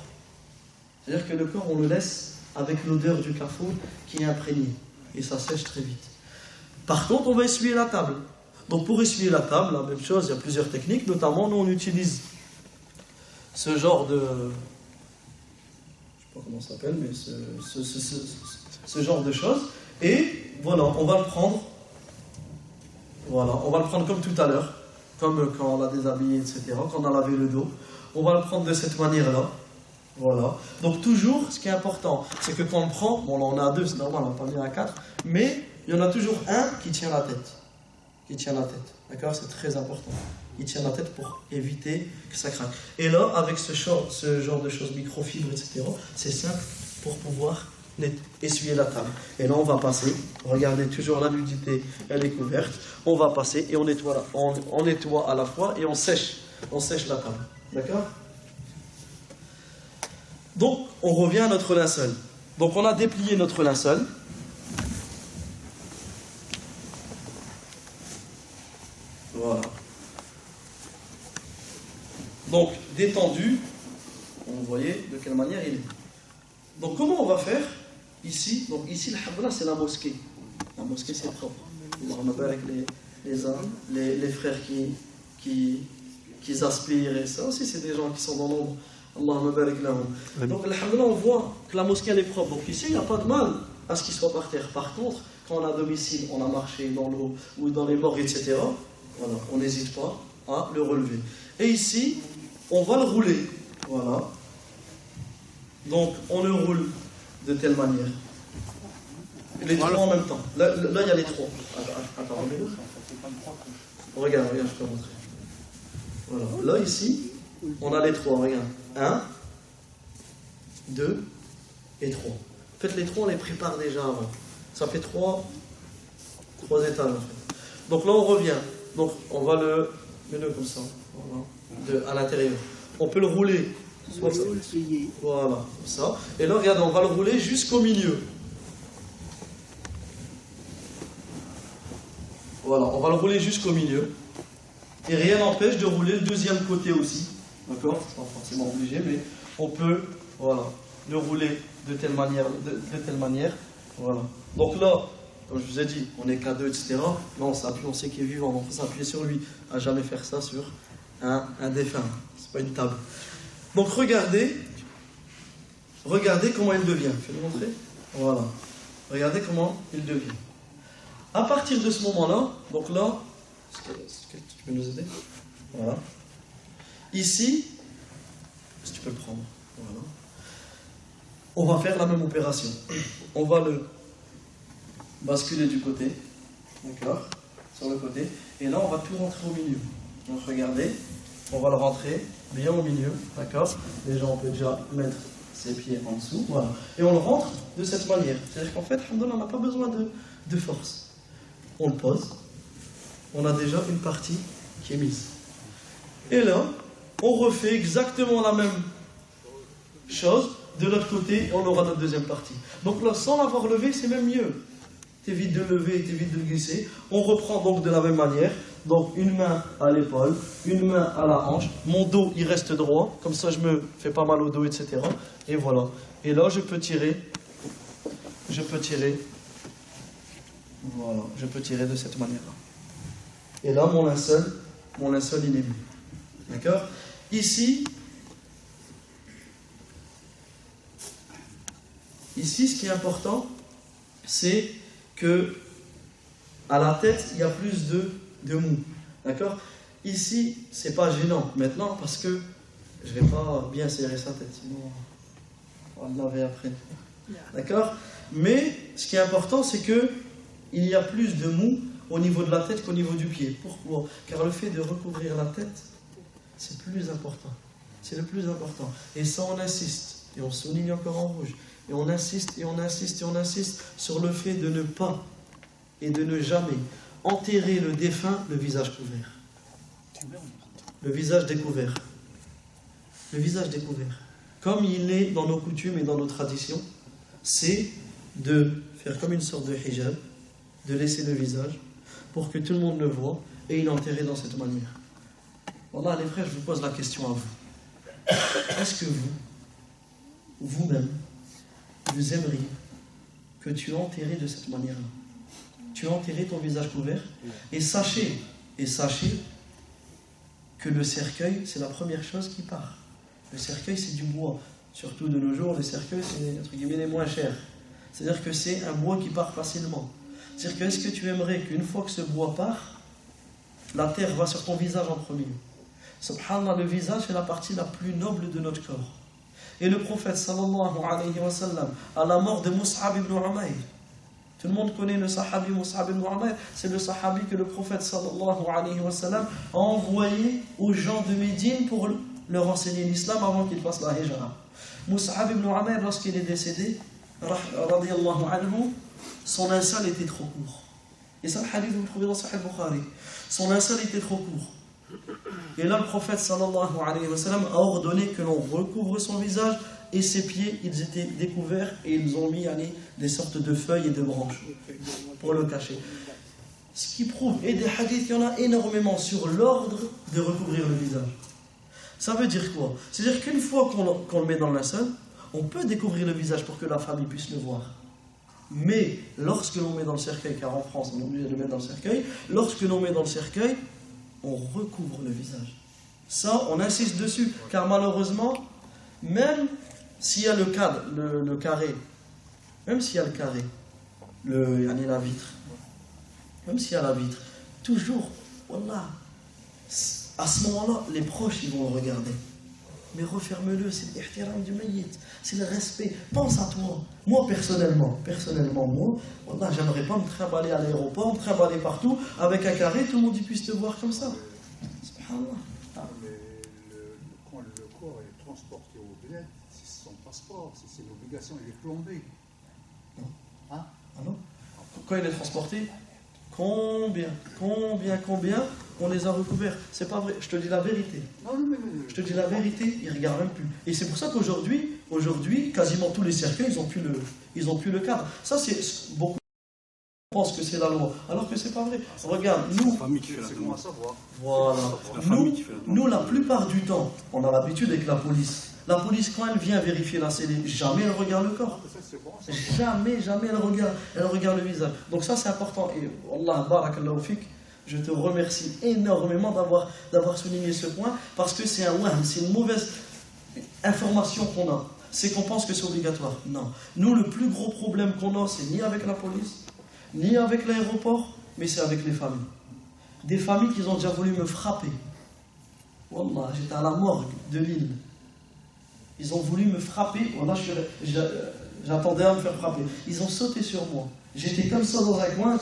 C'est-à-dire que le corps, on le laisse avec l'odeur du carrefour qui est imprégnée. Et ça sèche très vite. Par contre, on va essuyer la table. Donc pour essuyer la table, la même chose, il y a plusieurs techniques. Notamment, nous, on utilise ce genre de... Je ne sais pas comment ça s'appelle, mais ce genre de choses. Et voilà, on va le prendre. Voilà, on va le prendre comme tout à l'heure. Comme quand on l'a déshabillé, etc. Quand on a lavé le dos. On va le prendre de cette manière-là. Voilà. Donc toujours, ce qui est important, c'est que quand on le prend, bon là on est à 2, c'est normal, on va pas venir à 4, mais il y en a toujours un qui tient la tête. D'accord? C'est très important. Il tient la tête pour éviter que ça craque. Et là, avec ce genre de choses, microfibres, etc., c'est simple pour pouvoir essuyer la table. Et là, on va passer. Regardez, toujours la nudité, elle est couverte. On va passer et on nettoie, on nettoie à la fois et on sèche la table. D'accord? Donc, on revient à notre linceul. Donc, on a déplié notre linceul. Voilà. Donc, détendu. Vous voyez de quelle manière il est. Donc, comment on va faire ici? Donc, ici, le habla, c'est la mosquée. La mosquée, c'est propre. On va avec les frères qui aspirent et ça aussi, c'est des gens qui sont dans l'ombre. Allahumma barik lahum. Donc, alhamdulillah, on voit que la mosquée elle est propre. Donc, ici, il n'y a pas de mal à ce qu'il soit par terre. Par contre, quand on a domicile, on a marché dans l'eau ou dans les morgues, etc., voilà, on n'hésite pas à le relever. Et ici, on va le rouler. Voilà. Donc, on le roule de telle manière. Les trois en même temps. Là, il y a les trois. Attends, regarde, je peux montrer. Voilà. Là, ici, on a les trois. Regarde. 1, 2 et 3. En fait, les trois, on les prépare déjà avant. Ça fait trois étages, en fait. Donc là, on revient. Donc, on va le comme ça. Voilà. À l'intérieur. On peut le rouler. Voilà, comme ça. Et là, regarde, on va le rouler jusqu'au milieu. Voilà, on va le rouler jusqu'au milieu. Et rien n'empêche de rouler le deuxième côté aussi. D'accord? C'est pas forcément obligé, mais on peut, voilà, le rouler de telle manière. Voilà. Donc là, comme je vous ai dit, on n'est qu'à deux, etc. Là, on s'appuie, on sait qu'il est vivant, donc on peut s'appuyer sur lui. À jamais faire ça sur un défunt. C'est pas une table. Donc regardez comment il devient. Je vais le montrer. Voilà. Regardez comment il devient. À partir de ce moment-là, donc là, tu peux nous aider? Voilà. Ici, si tu peux le prendre. Voilà. On va faire la même opération. On va le basculer du côté. D'accord? Sur le côté. Et là, on va tout rentrer au milieu. Donc regardez, on va le rentrer bien au milieu. D'accord? Déjà, on peut déjà mettre ses pieds en dessous. Voilà. Et on le rentre de cette manière. C'est-à-dire qu'en fait, on n'a pas besoin de force. On le pose, on a déjà une partie qui est mise. Et là, on refait exactement la même chose de l'autre côté, on aura notre deuxième partie. Donc là, sans l'avoir levé, c'est même mieux. T'évites de le lever, t'évites de le glisser. On reprend donc de la même manière. Donc une main à l'épaule, une main à la hanche. Mon dos, il reste droit. Comme ça, je me fais pas mal au dos, etc. Et voilà. Et là, je peux tirer. Voilà, je peux tirer de cette manière-là. Et là, mon linceul, il est mis. D'accord? Ici, ce qui est important, c'est que à la tête, il y a plus de mou. D'accord? Ici, c'est pas gênant maintenant parce que je vais pas bien serrer sa tête, sinon on va le laver après. D'accord? Mais ce qui est important, c'est que il y a plus de mou au niveau de la tête qu'au niveau du pied. Pourquoi? Car le fait de recouvrir la tête, c'est plus important. C'est le plus important. Et ça, on insiste. Et on souligne encore en rouge. Et on insiste, et on insiste, et on insiste sur le fait de ne pas et de ne jamais enterrer le défunt le visage couvert. Le visage découvert. Le visage découvert. Comme il est dans nos coutumes et dans nos traditions, c'est de faire comme une sorte de hijab, de laisser le visage pour que tout le monde le voit et il est enterré dans cette manière. Voilà, les frères, je vous pose la question à vous. Est-ce que vous-même, vous aimeriez que tu es enterré de cette manière-là? Tu as enterré ton visage couvert et sachez que le cercueil, c'est la première chose qui part. Le cercueil, c'est du bois. Surtout de nos jours, le cercueil, c'est entre guillemets les moins chers. C'est-à-dire que c'est un bois qui part facilement. C'est-à-dire que est-ce que tu aimerais qu'une fois que ce bois part, la terre va sur ton visage en premier? Subhanallah, le visage est la partie la plus noble de notre corps. Et le prophète sallallahu alayhi wa sallam, à la mort de Mus'ab ibn Umayr, tout le monde connaît le sahabi Mus'ab ibn Umayr, c'est le sahabi que le prophète sallallahu alayhi wa sallam a envoyé aux gens de Médine pour leur enseigner l'islam avant qu'ils fassent la hijra. Mus'ab ibn Umayr, lorsqu'il est décédé, radiyallahu anhu, son linceul était trop court. Et ça, le hadith, vous le trouvez dans Sahih Bukhari. Son linceul était trop court. Et là, le prophète sallallahu alayhi wa sallam a ordonné que l'on recouvre son visage et ses pieds, ils étaient découverts et ils ont mis des sortes de feuilles et de branches pour le cacher. Ce qui prouve, et des hadiths, il y en a énormément sur l'ordre de recouvrir le visage. Ça veut dire quoi? C'est-à-dire qu'une fois qu'on le met dans le linceul, on peut découvrir le visage pour que la famille puisse le voir. Mais lorsque l'on met dans le cercueil, car en France on est obligé de le mettre dans le cercueil, lorsque l'on met dans le cercueil, on recouvre le visage. Ça, on insiste dessus, car malheureusement, même s'il y a le cadre, le carré, même s'il y a le carré, yani la vitre, même s'il y a la vitre, toujours, wallah, à ce moment-là, les proches, ils vont le regarder. Mais referme-le, c'est l'ihtiram du mayyit, c'est le respect. Pense à toi. Moi, personnellement, moi, wallah, j'aimerais pas me trimballer à l'aéroport, me trimballer partout, avec un carré, tout le monde puisse te voir comme ça. Subhanallah. Quand le corps est transporté au bled, c'est son passeport, c'est l'obligation, il est plombé. Non. Hein? Ah non? Quand il est transporté, combien on les a recouverts? C'est pas vrai, je te dis la vérité. Je te dis la vérité, ils regardent même plus. Et c'est pour ça qu'aujourd'hui, quasiment tous les cercueils, ils ont plus le cadre. Ça, c'est beaucoup pensent que c'est la loi, alors que c'est pas vrai. Regarde, nous, C'est comment savoir? voilà, nous, la plupart du temps, on a l'habitude avec la police. La police, quand elle vient vérifier la scellée, jamais elle regarde le corps. Jamais elle regarde le visage. Donc ça, c'est important. Et Allah, barakallahu fik, je te remercie énormément d'avoir souligné ce point, parce que c'est une mauvaise information qu'on a. C'est qu'on pense que c'est obligatoire. Non. Nous, le plus gros problème qu'on a, c'est ni avec la police, ni avec l'aéroport, mais c'est avec les familles. Des familles qui ont déjà voulu me frapper. Wallah, j'étais à la morgue de Lille. Ils ont voulu me frapper. Wallah, j'attendais à me faire frapper. Ils ont sauté sur moi. J'étais comme ça dans un coin.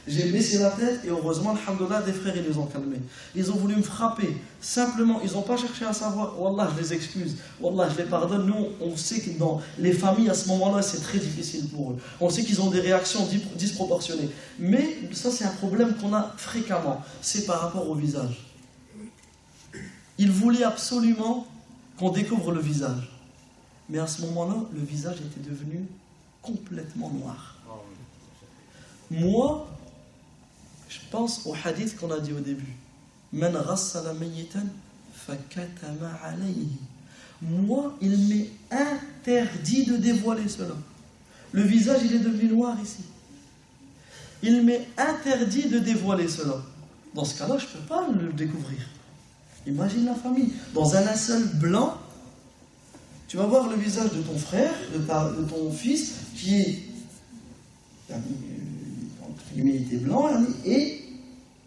J'ai baissé la tête et heureusement, alhamdoulilah, des frères, ils les ont calmés. Ils ont voulu me frapper. Simplement, ils n'ont pas cherché à savoir. Wallah, je les excuse. Wallah, je les pardonne. Nous, on sait que dans les familles, à ce moment-là, c'est très difficile pour eux. On sait qu'ils ont des réactions disproportionnées. Mais ça, c'est un problème qu'on a fréquemment. C'est par rapport au visage. Ils voulaient absolument qu'on découvre le visage. Mais à ce moment-là, le visage était devenu complètement noir. Moi, je pense au hadith qu'on a dit au début. Man ghassala mayyitan fakatama alayhi. Moi, il m'est interdit de dévoiler cela. Le visage, il est devenu noir ici. Il m'est interdit de dévoiler cela. Dans ce cas-là, je ne peux pas le découvrir. Imagine la famille. Dans un linceul blanc, tu vas voir le visage de ton frère, de ton fils, qui est entre guillemets, il était blanc, et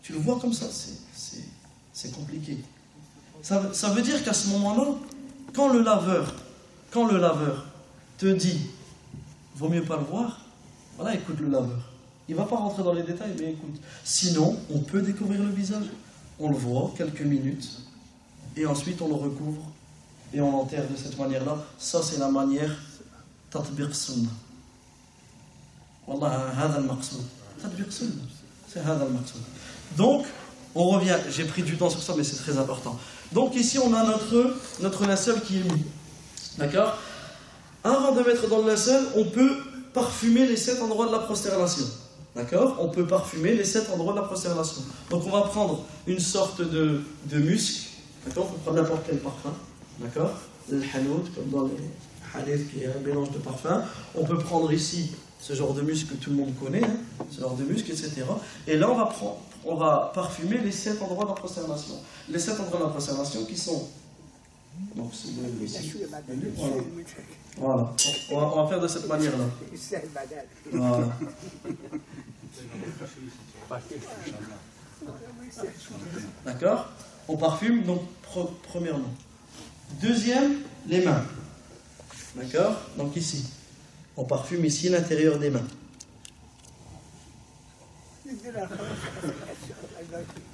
tu le vois comme ça. C'est compliqué. Ça veut dire qu'à ce moment-là, quand le laveur te dit vaut mieux pas le voir, voilà, écoute le laveur. Il ne va pas rentrer dans les détails, mais écoute. Sinon, on peut découvrir le visage. On le voit quelques minutes, et ensuite on le recouvre, et on l'enterre de cette manière-là. Ça, c'est la manière tatbiq sunnah. Wallah, hada al-maqsoud. Tatbiq sunnah. C'est hada al-maqsoud. Donc, on revient. J'ai pris du temps sur ça, mais c'est très important. Donc, ici, on a notre linceul qui est mis. D'accord? Avant de mettre dans le linceul, on peut parfumer les 7 endroits de la prosternation. D'accord? On peut parfumer les 7 endroits de la prosternation. Donc, on va prendre une sorte de musc. D'accord? On peut prendre n'importe quel parfum. D'accord? Le hanout, comme dans les hadiths, qui est un mélange de parfums. On peut prendre ici ce genre de musc que tout le monde connaît, hein, ce genre de musc, etc. Et là, on va parfumer les 7 endroits de la prosternation. Les 7 endroits de la prosternation qui sont... Donc, c'est ici. Voilà. On va faire de cette manière-là. Voilà. D'accord? On parfume, donc, premièrement. Deuxième, les mains. D'accord? Donc ici. On parfume ici l'intérieur des mains.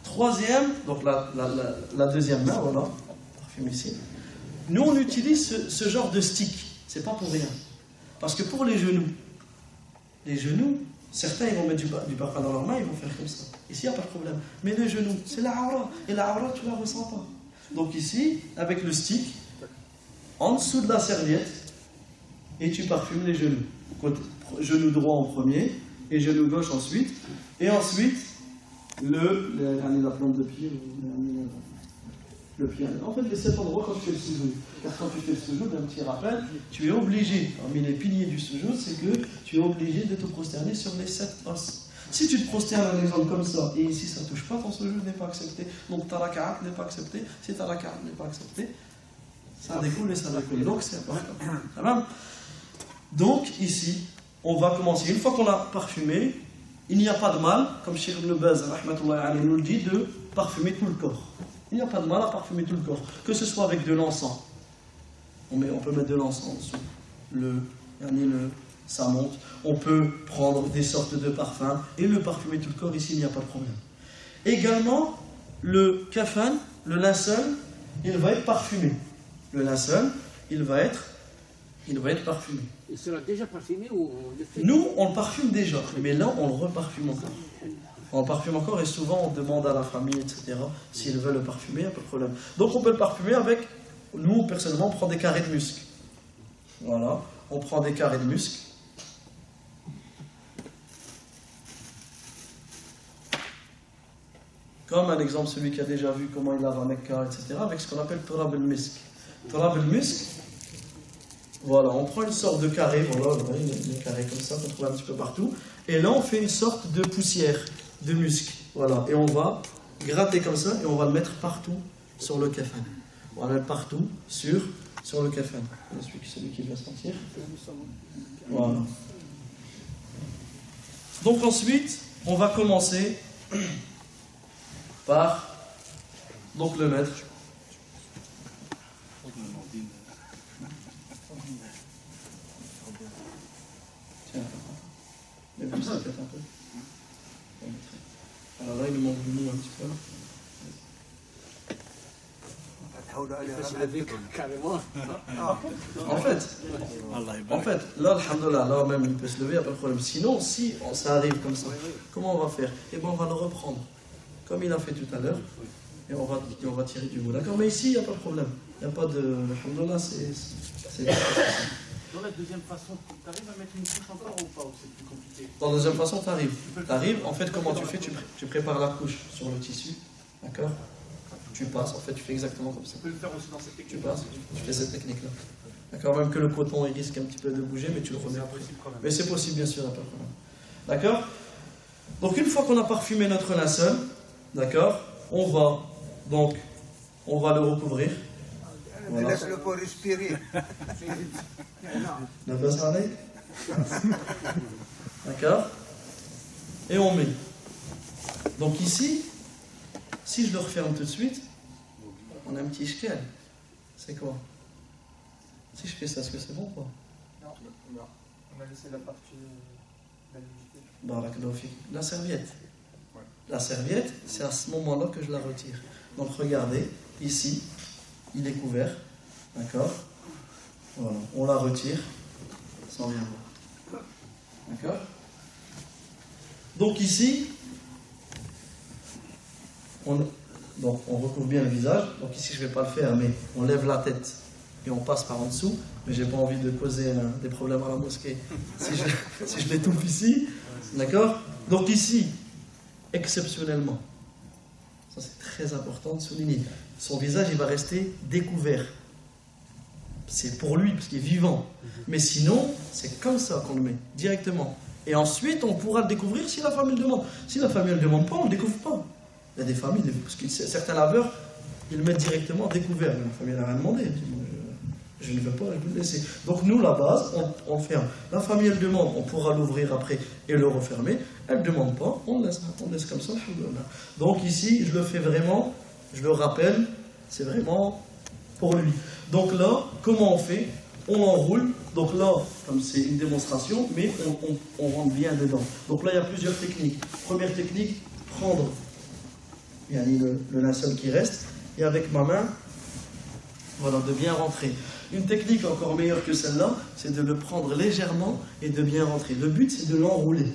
Troisième, donc la deuxième main, voilà. On parfume ici. Nous, on utilise ce genre de stick. C'est pas pour rien. Parce que pour les genoux, certains ils vont mettre du parfum dans leurs mains, ils vont faire comme ça. Ici, il n'y a pas de problème. Mais les genoux, c'est la aura. Et la aura, tu ne la ressens pas. Donc ici, avec le stick, en dessous de la serviette, et tu parfumes les genoux. Genou droit en premier, et genou gauche ensuite. Et ensuite, la plante de pied, le pied. En fait, les 7 endroits quand tu fais le sujoud. Car quand tu fais le sujoud, un petit rappel, tu es obligé, parmi les piliers du sujoud, c'est que tu es obligé de te prosterner sur les 7 os. Si tu te prosternes un exemple comme ça, et ici ça ne touche pas, ton sujoud n'est pas accepté. Donc ta raka'at n'est pas acceptée. Si ta raka'at n'est pas acceptée, Ça découle et ça découle. Donc, c'est important. Ça va? Donc, ici, on va commencer. Une fois qu'on a parfumé, il n'y a pas de mal, comme Cheikh Ibn Baz nous le dit, de parfumer tout le corps. Il n'y a pas de mal à parfumer tout le corps. Que ce soit avec de l'encens. On peut mettre de l'encens en dessous. Ça monte. On peut prendre des sortes de parfums et le parfumer tout le corps. Ici, il n'y a pas de problème. Également, le kafan, le linceul, il va être parfumé. Le linceul, il va être parfumé. Il sera déjà parfumé ou on le fait? Nous, on le parfume déjà, mais là, on le reparfume encore. On le parfume encore et souvent, on demande à la famille, etc., s'ils veulent le parfumer, il n'y a pas de problème. Donc, on peut le parfumer avec, nous, personnellement, on prend des carrés de musc. Voilà, on prend des carrés de musc. Comme un exemple, celui qui a déjà vu comment il lave à Mecca, etc., avec ce qu'on appelle Turab al-Misk. Turab al-Misk, voilà, on prend une sorte de carré, voilà, des carrés comme ça qu'on trouve un petit peu partout, et là on fait une sorte de poussière, de musc, voilà, et on va gratter comme ça, et on va le mettre partout sur le kafan. On va le mettre partout sur le kafan. Celui qui va sentir. Voilà. Donc ensuite, on va commencer par donc le mettre. Tiens, mais plus ça peut-être un peu. Alors là, il nous manque du mou un petit peu. Carrément. En fait, là, alhamdoulilah, là même il peut se lever, il n'y a pas de problème. Sinon, si ça arrive comme ça, comment on va faire? Eh bien, on va le reprendre, comme il a fait tout à l'heure, et on va tirer du mou. D'accord? Mais ici, il n'y a pas de problème. Il n'y a pas de. Alhamdoulilah, c'est. Dans la deuxième façon, tu arrives à mettre une couche encore ou pas? Ou c'est plus compliqué? Dans la deuxième façon, tu arrives. En fait, comment tu fais? Tu prépares la couche sur le tissu. D'accord? Tu passes, en fait, tu fais exactement comme ça. Tu peux le faire aussi dans cette technique. Tu passes, tu fais cette technique-là. D'accord? Même que le coton, il risque un petit peu de bouger, mais tu le remets après. Mais c'est possible, bien sûr, il n'y a pas de problème. D'accord? Donc, une fois qu'on a parfumé notre linceul, d'accord? On va le recouvrir. Voilà. Laisse-le pas respirer. La base avec. D'accord? Et on met. Donc ici, si je le referme tout de suite, on a un petit shkel. C'est quoi? Si je fais ça, est-ce que c'est bon ou pas? Non. On a laissé la partie d'humidité. Barakallahu fik. La serviette. La serviette, c'est à ce moment-là que je la retire. Donc regardez, ici, il est couvert. D'accord? Voilà. On la retire sans rien voir. D'accord? Donc ici, on recouvre bien le visage. Donc ici, je ne vais pas le faire, mais on lève la tête et on passe par en dessous. Mais je n'ai pas envie de causer des problèmes à la mosquée si je l'étouffe ici. D'accord? Donc ici, exceptionnellement, ça c'est très important de souligner, son visage il va rester découvert. C'est pour lui parce qu'il est vivant. Mais sinon, c'est comme ça qu'on le met, directement. Et ensuite, on pourra le découvrir si la famille le demande. Si la famille ne le demande pas, on ne le découvre pas. Il y a des familles, parce que certains laveurs, ils le mettent directement découvert. Mais la famille n'a rien demandé. Je ne veux pas, je vais le laisser. Donc nous, la base, on ferme. La famille, elle demande, on pourra l'ouvrir après et le refermer. Elle ne demande pas, on laisse comme ça. Donc ici, je le fais vraiment, je le rappelle, c'est vraiment pour lui. Donc là, comment on fait? On enroule. Donc là, comme c'est une démonstration, mais on rentre bien dedans. Donc là, il y a plusieurs techniques. Première technique, prendre le linceul qui reste, et avec ma main, voilà, de bien rentrer. Une technique encore meilleure que celle-là, c'est de le prendre légèrement et de bien rentrer. Le but, c'est de l'enrouler.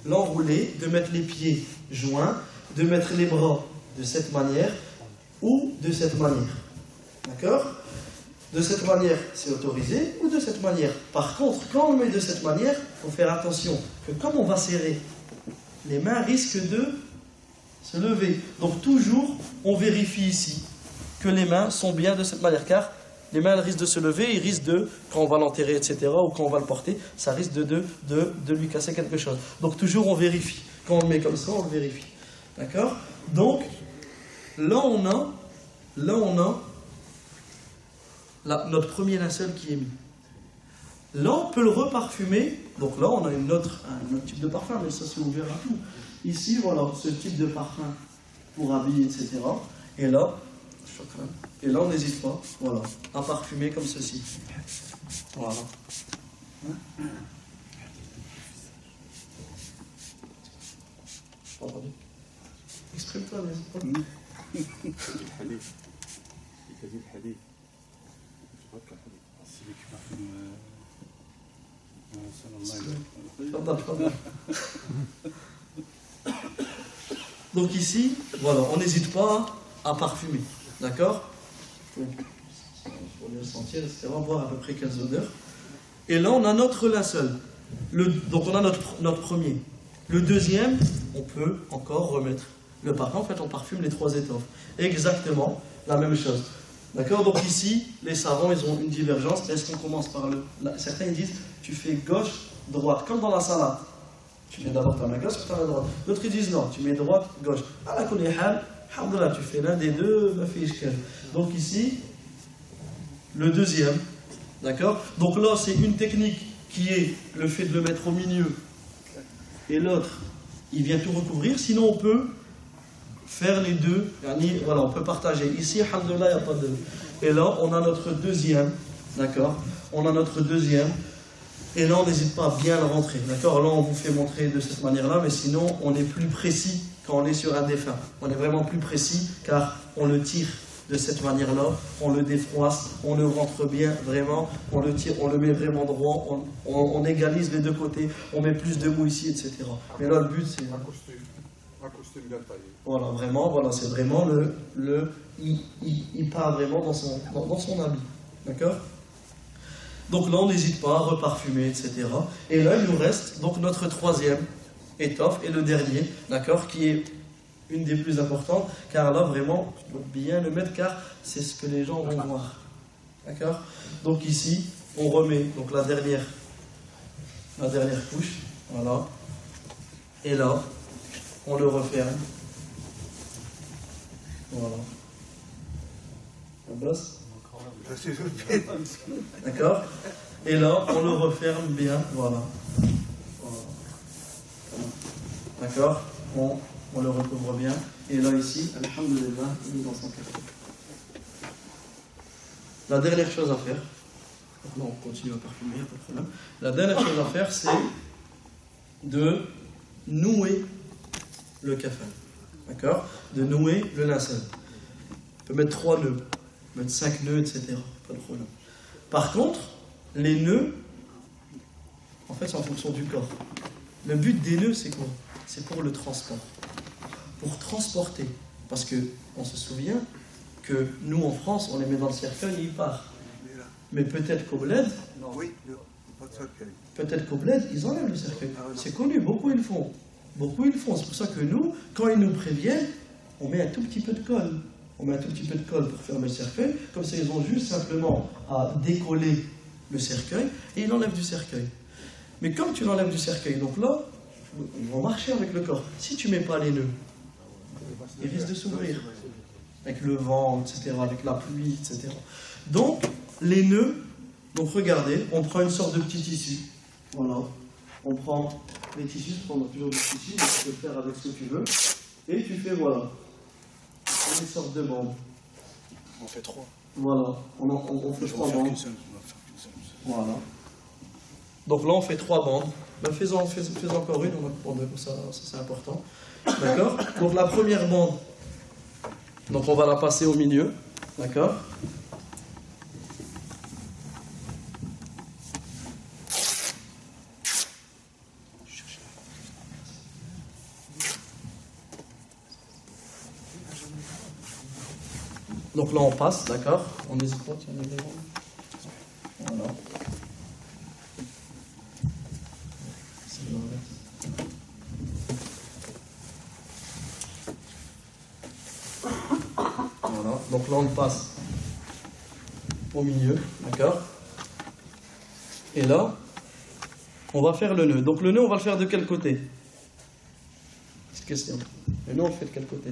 L'enrouler, de mettre les pieds joints, de mettre les bras de cette manière ou de cette manière. D'accord? De cette manière, c'est autorisé, ou de cette manière. Par contre, quand on le met de cette manière, il faut faire attention que comme on va serrer, les mains risquent de se lever. Donc toujours, on vérifie ici que les mains sont bien de cette manière, car les mains elles risquent de se lever, ils risquent de, quand on va l'enterrer, etc., ou quand on va le porter, ça risque de lui casser quelque chose. Donc toujours on vérifie. Quand on le met comme ça, on le vérifie. D'accord? Donc, là on a notre premier linceul qui est mis. Là, on peut le reparfumer. Donc là, on a un autre type de parfum, mais ça c'est ouvert à tout. Ici, voilà, ce type de parfum pour habiller, etc. Et là, on n'hésite pas, voilà, à parfumer comme ceci. Voilà. Exprime-toi, n'hésite pas. الحليب يكفي الحليب مش هكا الحليب C'est qui parfume. Sallallahu Tfadal, tfadal. Donc ici, voilà, on n'hésite pas à parfumer, d'accord? Pour le sentir, etc., voir à peu près quelles odeurs. Et là, on a notre linceul. Donc on a notre premier. Le deuxième, on peut encore remettre le parfum. En fait, on parfume les 3 étoffes. Exactement la même chose. D'accord? Donc ici, les savants, ils ont une divergence. Est-ce qu'on commence par certains ils disent, tu fais gauche, droite, comme dans la salade. Tu mets d'abord ta main gauche, puis ta main droite. D'autres ils disent non, tu mets droite, gauche. Ala kulli hal, alhamdoulilah, tu fais l'un des deux, ma fille ishkal. Donc ici, le deuxième. D'accord? Donc là, c'est une technique qui est le fait de le mettre au milieu. Et l'autre, il vient tout recouvrir. Sinon, on peut faire les deux. Voilà, on peut partager. Ici, alhamdoulilah, il n'y a pas de... Et là, on a notre deuxième. D'accord? On a notre deuxième. Et là, on n'hésite pas à bien le rentrer. D'accord? Là, on vous fait montrer de cette manière-là. Mais sinon, on est plus précis quand on est sur un défunt. On est vraiment plus précis car on le tire de cette manière-là. On le défroisse. On le rentre bien, vraiment. On le tire, on le met vraiment droit. On égalise les deux côtés. On met plus de mou ici, etc. Mais là, le but, c'est... Un costume bien taillé. Voilà, vraiment, voilà, c'est vraiment il part vraiment dans son habit. D'accord? Donc là, on n'hésite pas à reparfumer, etc. Et là, il nous reste donc notre troisième étoffe et le dernier, d'accord, qui est une des plus importantes, car là, vraiment, tu dois bien le mettre, car c'est ce que les gens vont voir. D'accord? Donc ici, on remet donc la dernière couche, voilà. Et là, on le referme. Voilà. La bosse. D'accord? Et là, on le referme bien. Voilà. D'accord? On le recouvre bien. Et là, ici, alhamdoulilah, il est dans son café. La dernière chose à faire, maintenant on continue à parfumer, pas de problème. La dernière chose à faire, c'est de nouer le café. D'accord? De nouer le linceul. On peut mettre 3 nœuds, on peut mettre 5 nœuds, etc. Pas de problème. Par contre, les nœuds, en fait, c'est en fonction du corps. Le but des nœuds, c'est quoi? C'est pour le transport. Pour transporter. Parce qu'on se souvient que nous, en France, on les met dans le cercueil et ils partent. Mais peut-être qu'au bled, ils enlèvent le cercueil. C'est connu, beaucoup ils le font. Beaucoup ils le font. C'est pour ça que nous, quand ils nous préviennent, on met un tout petit peu de colle. On met un tout petit peu de colle pour fermer le cercueil. Comme ça, ils ont juste simplement à décoller le cercueil et ils l'enlèvent du cercueil. Mais comme tu l'enlèves du cercueil, donc là, ils vont marcher avec le corps. Si tu ne mets pas les nœuds, ils risquent de s'ouvrir. Avec le vent, etc., avec la pluie, etc. Donc, les nœuds, donc regardez, on prend une sorte de petit tissu. Voilà. On prend les tissus, on a toujours des tissus, donc tu peux le faire avec ce que tu veux. Et tu fais, voilà, une sorte de bande. On fait 3. Voilà, on fait 3 bandes. Voilà. Donc là, on fait 3 bandes. Ben, fais encore une, on va prendre ça c'est important. D'accord? Donc la première bande, donc on va la passer au milieu. D'accord? Donc là on passe, d'accord? On n'hésite pas, tiens, voilà. Voilà, donc là on passe au milieu, d'accord? Et là, on va faire le nœud. Donc le nœud, on va le faire de quel côté? Petite question. Le nœud, on le fait de quel côté?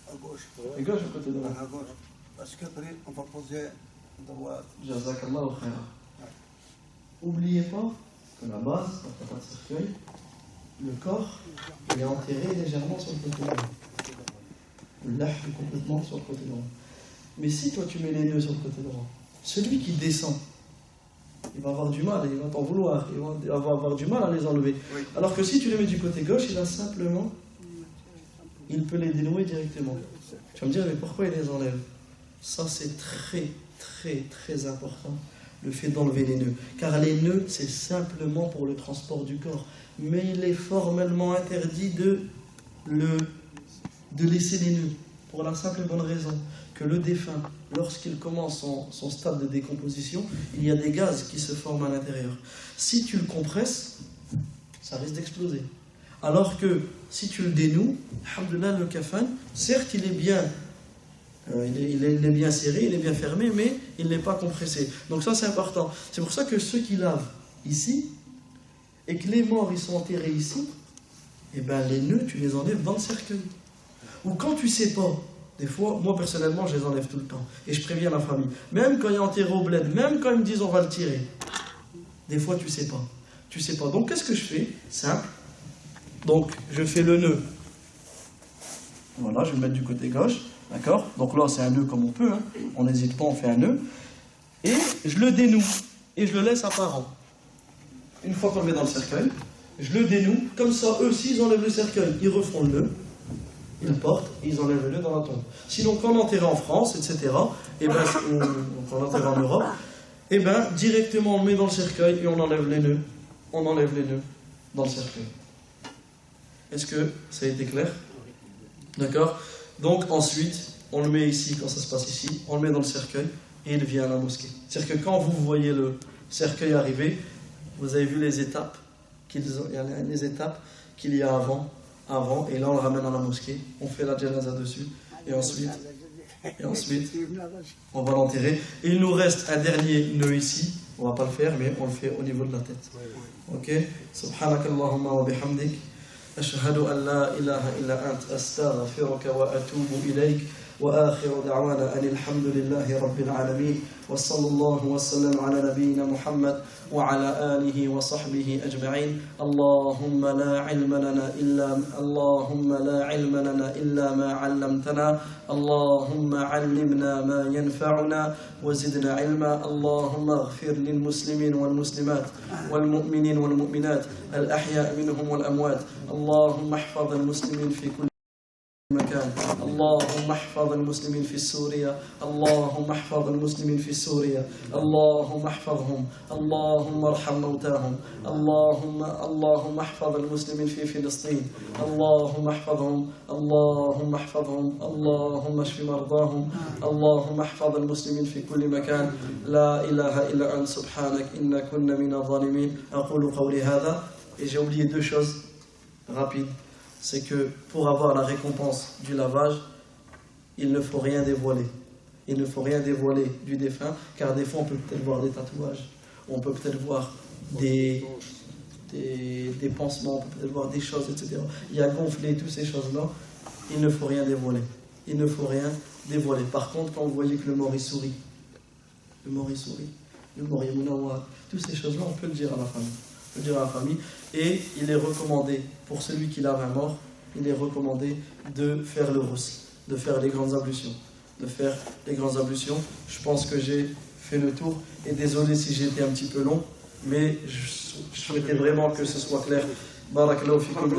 À gauche. À gauche ou côté droit? À gauche. Parce qu'après, on va poser Jazakallahu khairan. N'oubliez pas que la base, quand il n'y a pas de cercueil, le corps il est enterré légèrement sur le côté droit. Le lâche complètement sur le côté droit. Mais si toi tu mets les nœuds sur le côté droit, celui qui descend, il va avoir du mal, il va t'en vouloir, il va avoir du mal à les enlever. Oui. Alors que si tu les mets du côté gauche, il peut les dénouer directement. Tu vas me dire, mais pourquoi il les enlève? Ça c'est très très très important, le fait d'enlever les nœuds. Car les nœuds, c'est simplement pour le transport du corps. Mais il est formellement interdit de laisser les nœuds. Pour la simple et bonne raison que le défunt, lorsqu'il commence son stade de décomposition, il y a des gaz qui se forment à l'intérieur. Si tu le compresses, ça risque d'exploser. Alors que si tu le dénoues, alhamdoulilah, le kafan, certes il est bien, il est bien serré, il est bien fermé, mais il n'est pas compressé. Donc ça c'est important. C'est pour ça que ceux qui lavent ici, et que les morts ils sont enterrés ici, et ben les nœuds tu les enlèves dans le cercueil. Ou quand tu sais pas, des fois, moi personnellement je les enlève tout le temps, et je préviens la famille. Même quand il est enterré au bled, même quand ils me disent on va le tirer, des fois tu sais pas. Tu sais pas. Donc qu'est-ce que je fais? Simple. Donc je fais le nœud. Voilà, je vais le mettre du côté gauche. D'accord? Donc là c'est un nœud comme on peut, hein. On n'hésite pas, on fait un nœud. Et je le dénoue. Et je le laisse apparent. Une fois qu'on le met dans le cercueil, je le dénoue. Comme ça, eux, s'ils enlèvent le cercueil, ils refont le nœud. Ils le portent et ils enlèvent le nœud dans la tombe. Sinon, quand on enterrait en France, etc., et ben, quand on enterrait en Europe, et ben, directement on le met dans le cercueil et on enlève les nœuds. On enlève les nœuds dans le cercueil. Est-ce que ça a été clair? D'accord? Donc ensuite, on le met ici, quand ça se passe ici, on le met dans le cercueil et il vient à la mosquée. C'est-à-dire que quand vous voyez le cercueil arriver, vous avez vu les étapes qu'il y a avant, et là on le ramène à la mosquée, on fait la janaza dessus, et ensuite on va l'enterrer. Et il nous reste un dernier nœud ici, on va pas le faire, mais on le fait au niveau de la tête. Ok? Subhanakallahumma wa bihamdik. أشهد أن لا إله إلا أنت أستغفرك وأتوب إليك وآخر دعوانا أن الحمد لله رب العالمين وصلى الله وسلم على نبينا محمد وعلى آله وصحبه أجمعين اللهم لا علم لنا إلا ما علمتنا اللهم علمنا ما ينفعنا وزدنا علما اللهم اغفر للمسلمين والمسلمات والمؤمنين والمؤمنات الأحياء منهم والأموات اللهم احفظ المسلمين في كل مكان اللهم احفظ المسلمين في سوريا اللهم احفظ المسلمين في سوريا اللهم احفظهم اللهم ارحم موتاهم اللهم احفظ المسلمين في فلسطين اللهم احفظهم اللهم اشف مرضاهم اللهم احفظ المسلمين في كل مكان لا اله الا انت سبحانك إنا كنا من الظالمين أقول قولي هذا. Et j'ai oublié deux choses rapides. C'est que pour avoir la récompense du lavage, il ne faut rien dévoiler. Il ne faut rien dévoiler du défunt, car des fois on peut peut-être voir des tatouages, on peut peut-être voir des pansements, on peut peut-être voir des choses, etc. Il y a gonflé, toutes ces choses-là, il ne faut rien dévoiler. Il ne faut rien dévoiler. Par contre, quand vous voyez que le mort il sourit, le mort il mounawar, toutes ces choses-là, on peut le dire à la famille. Et il est recommandé, pour celui qui lave un mort, il est recommandé de faire le rousse, de faire les grandes ablutions. Je pense que j'ai fait le tour. Et désolé si j'ai été un petit peu long, mais je souhaitais vraiment que ce soit clair. Barakallahu fikum.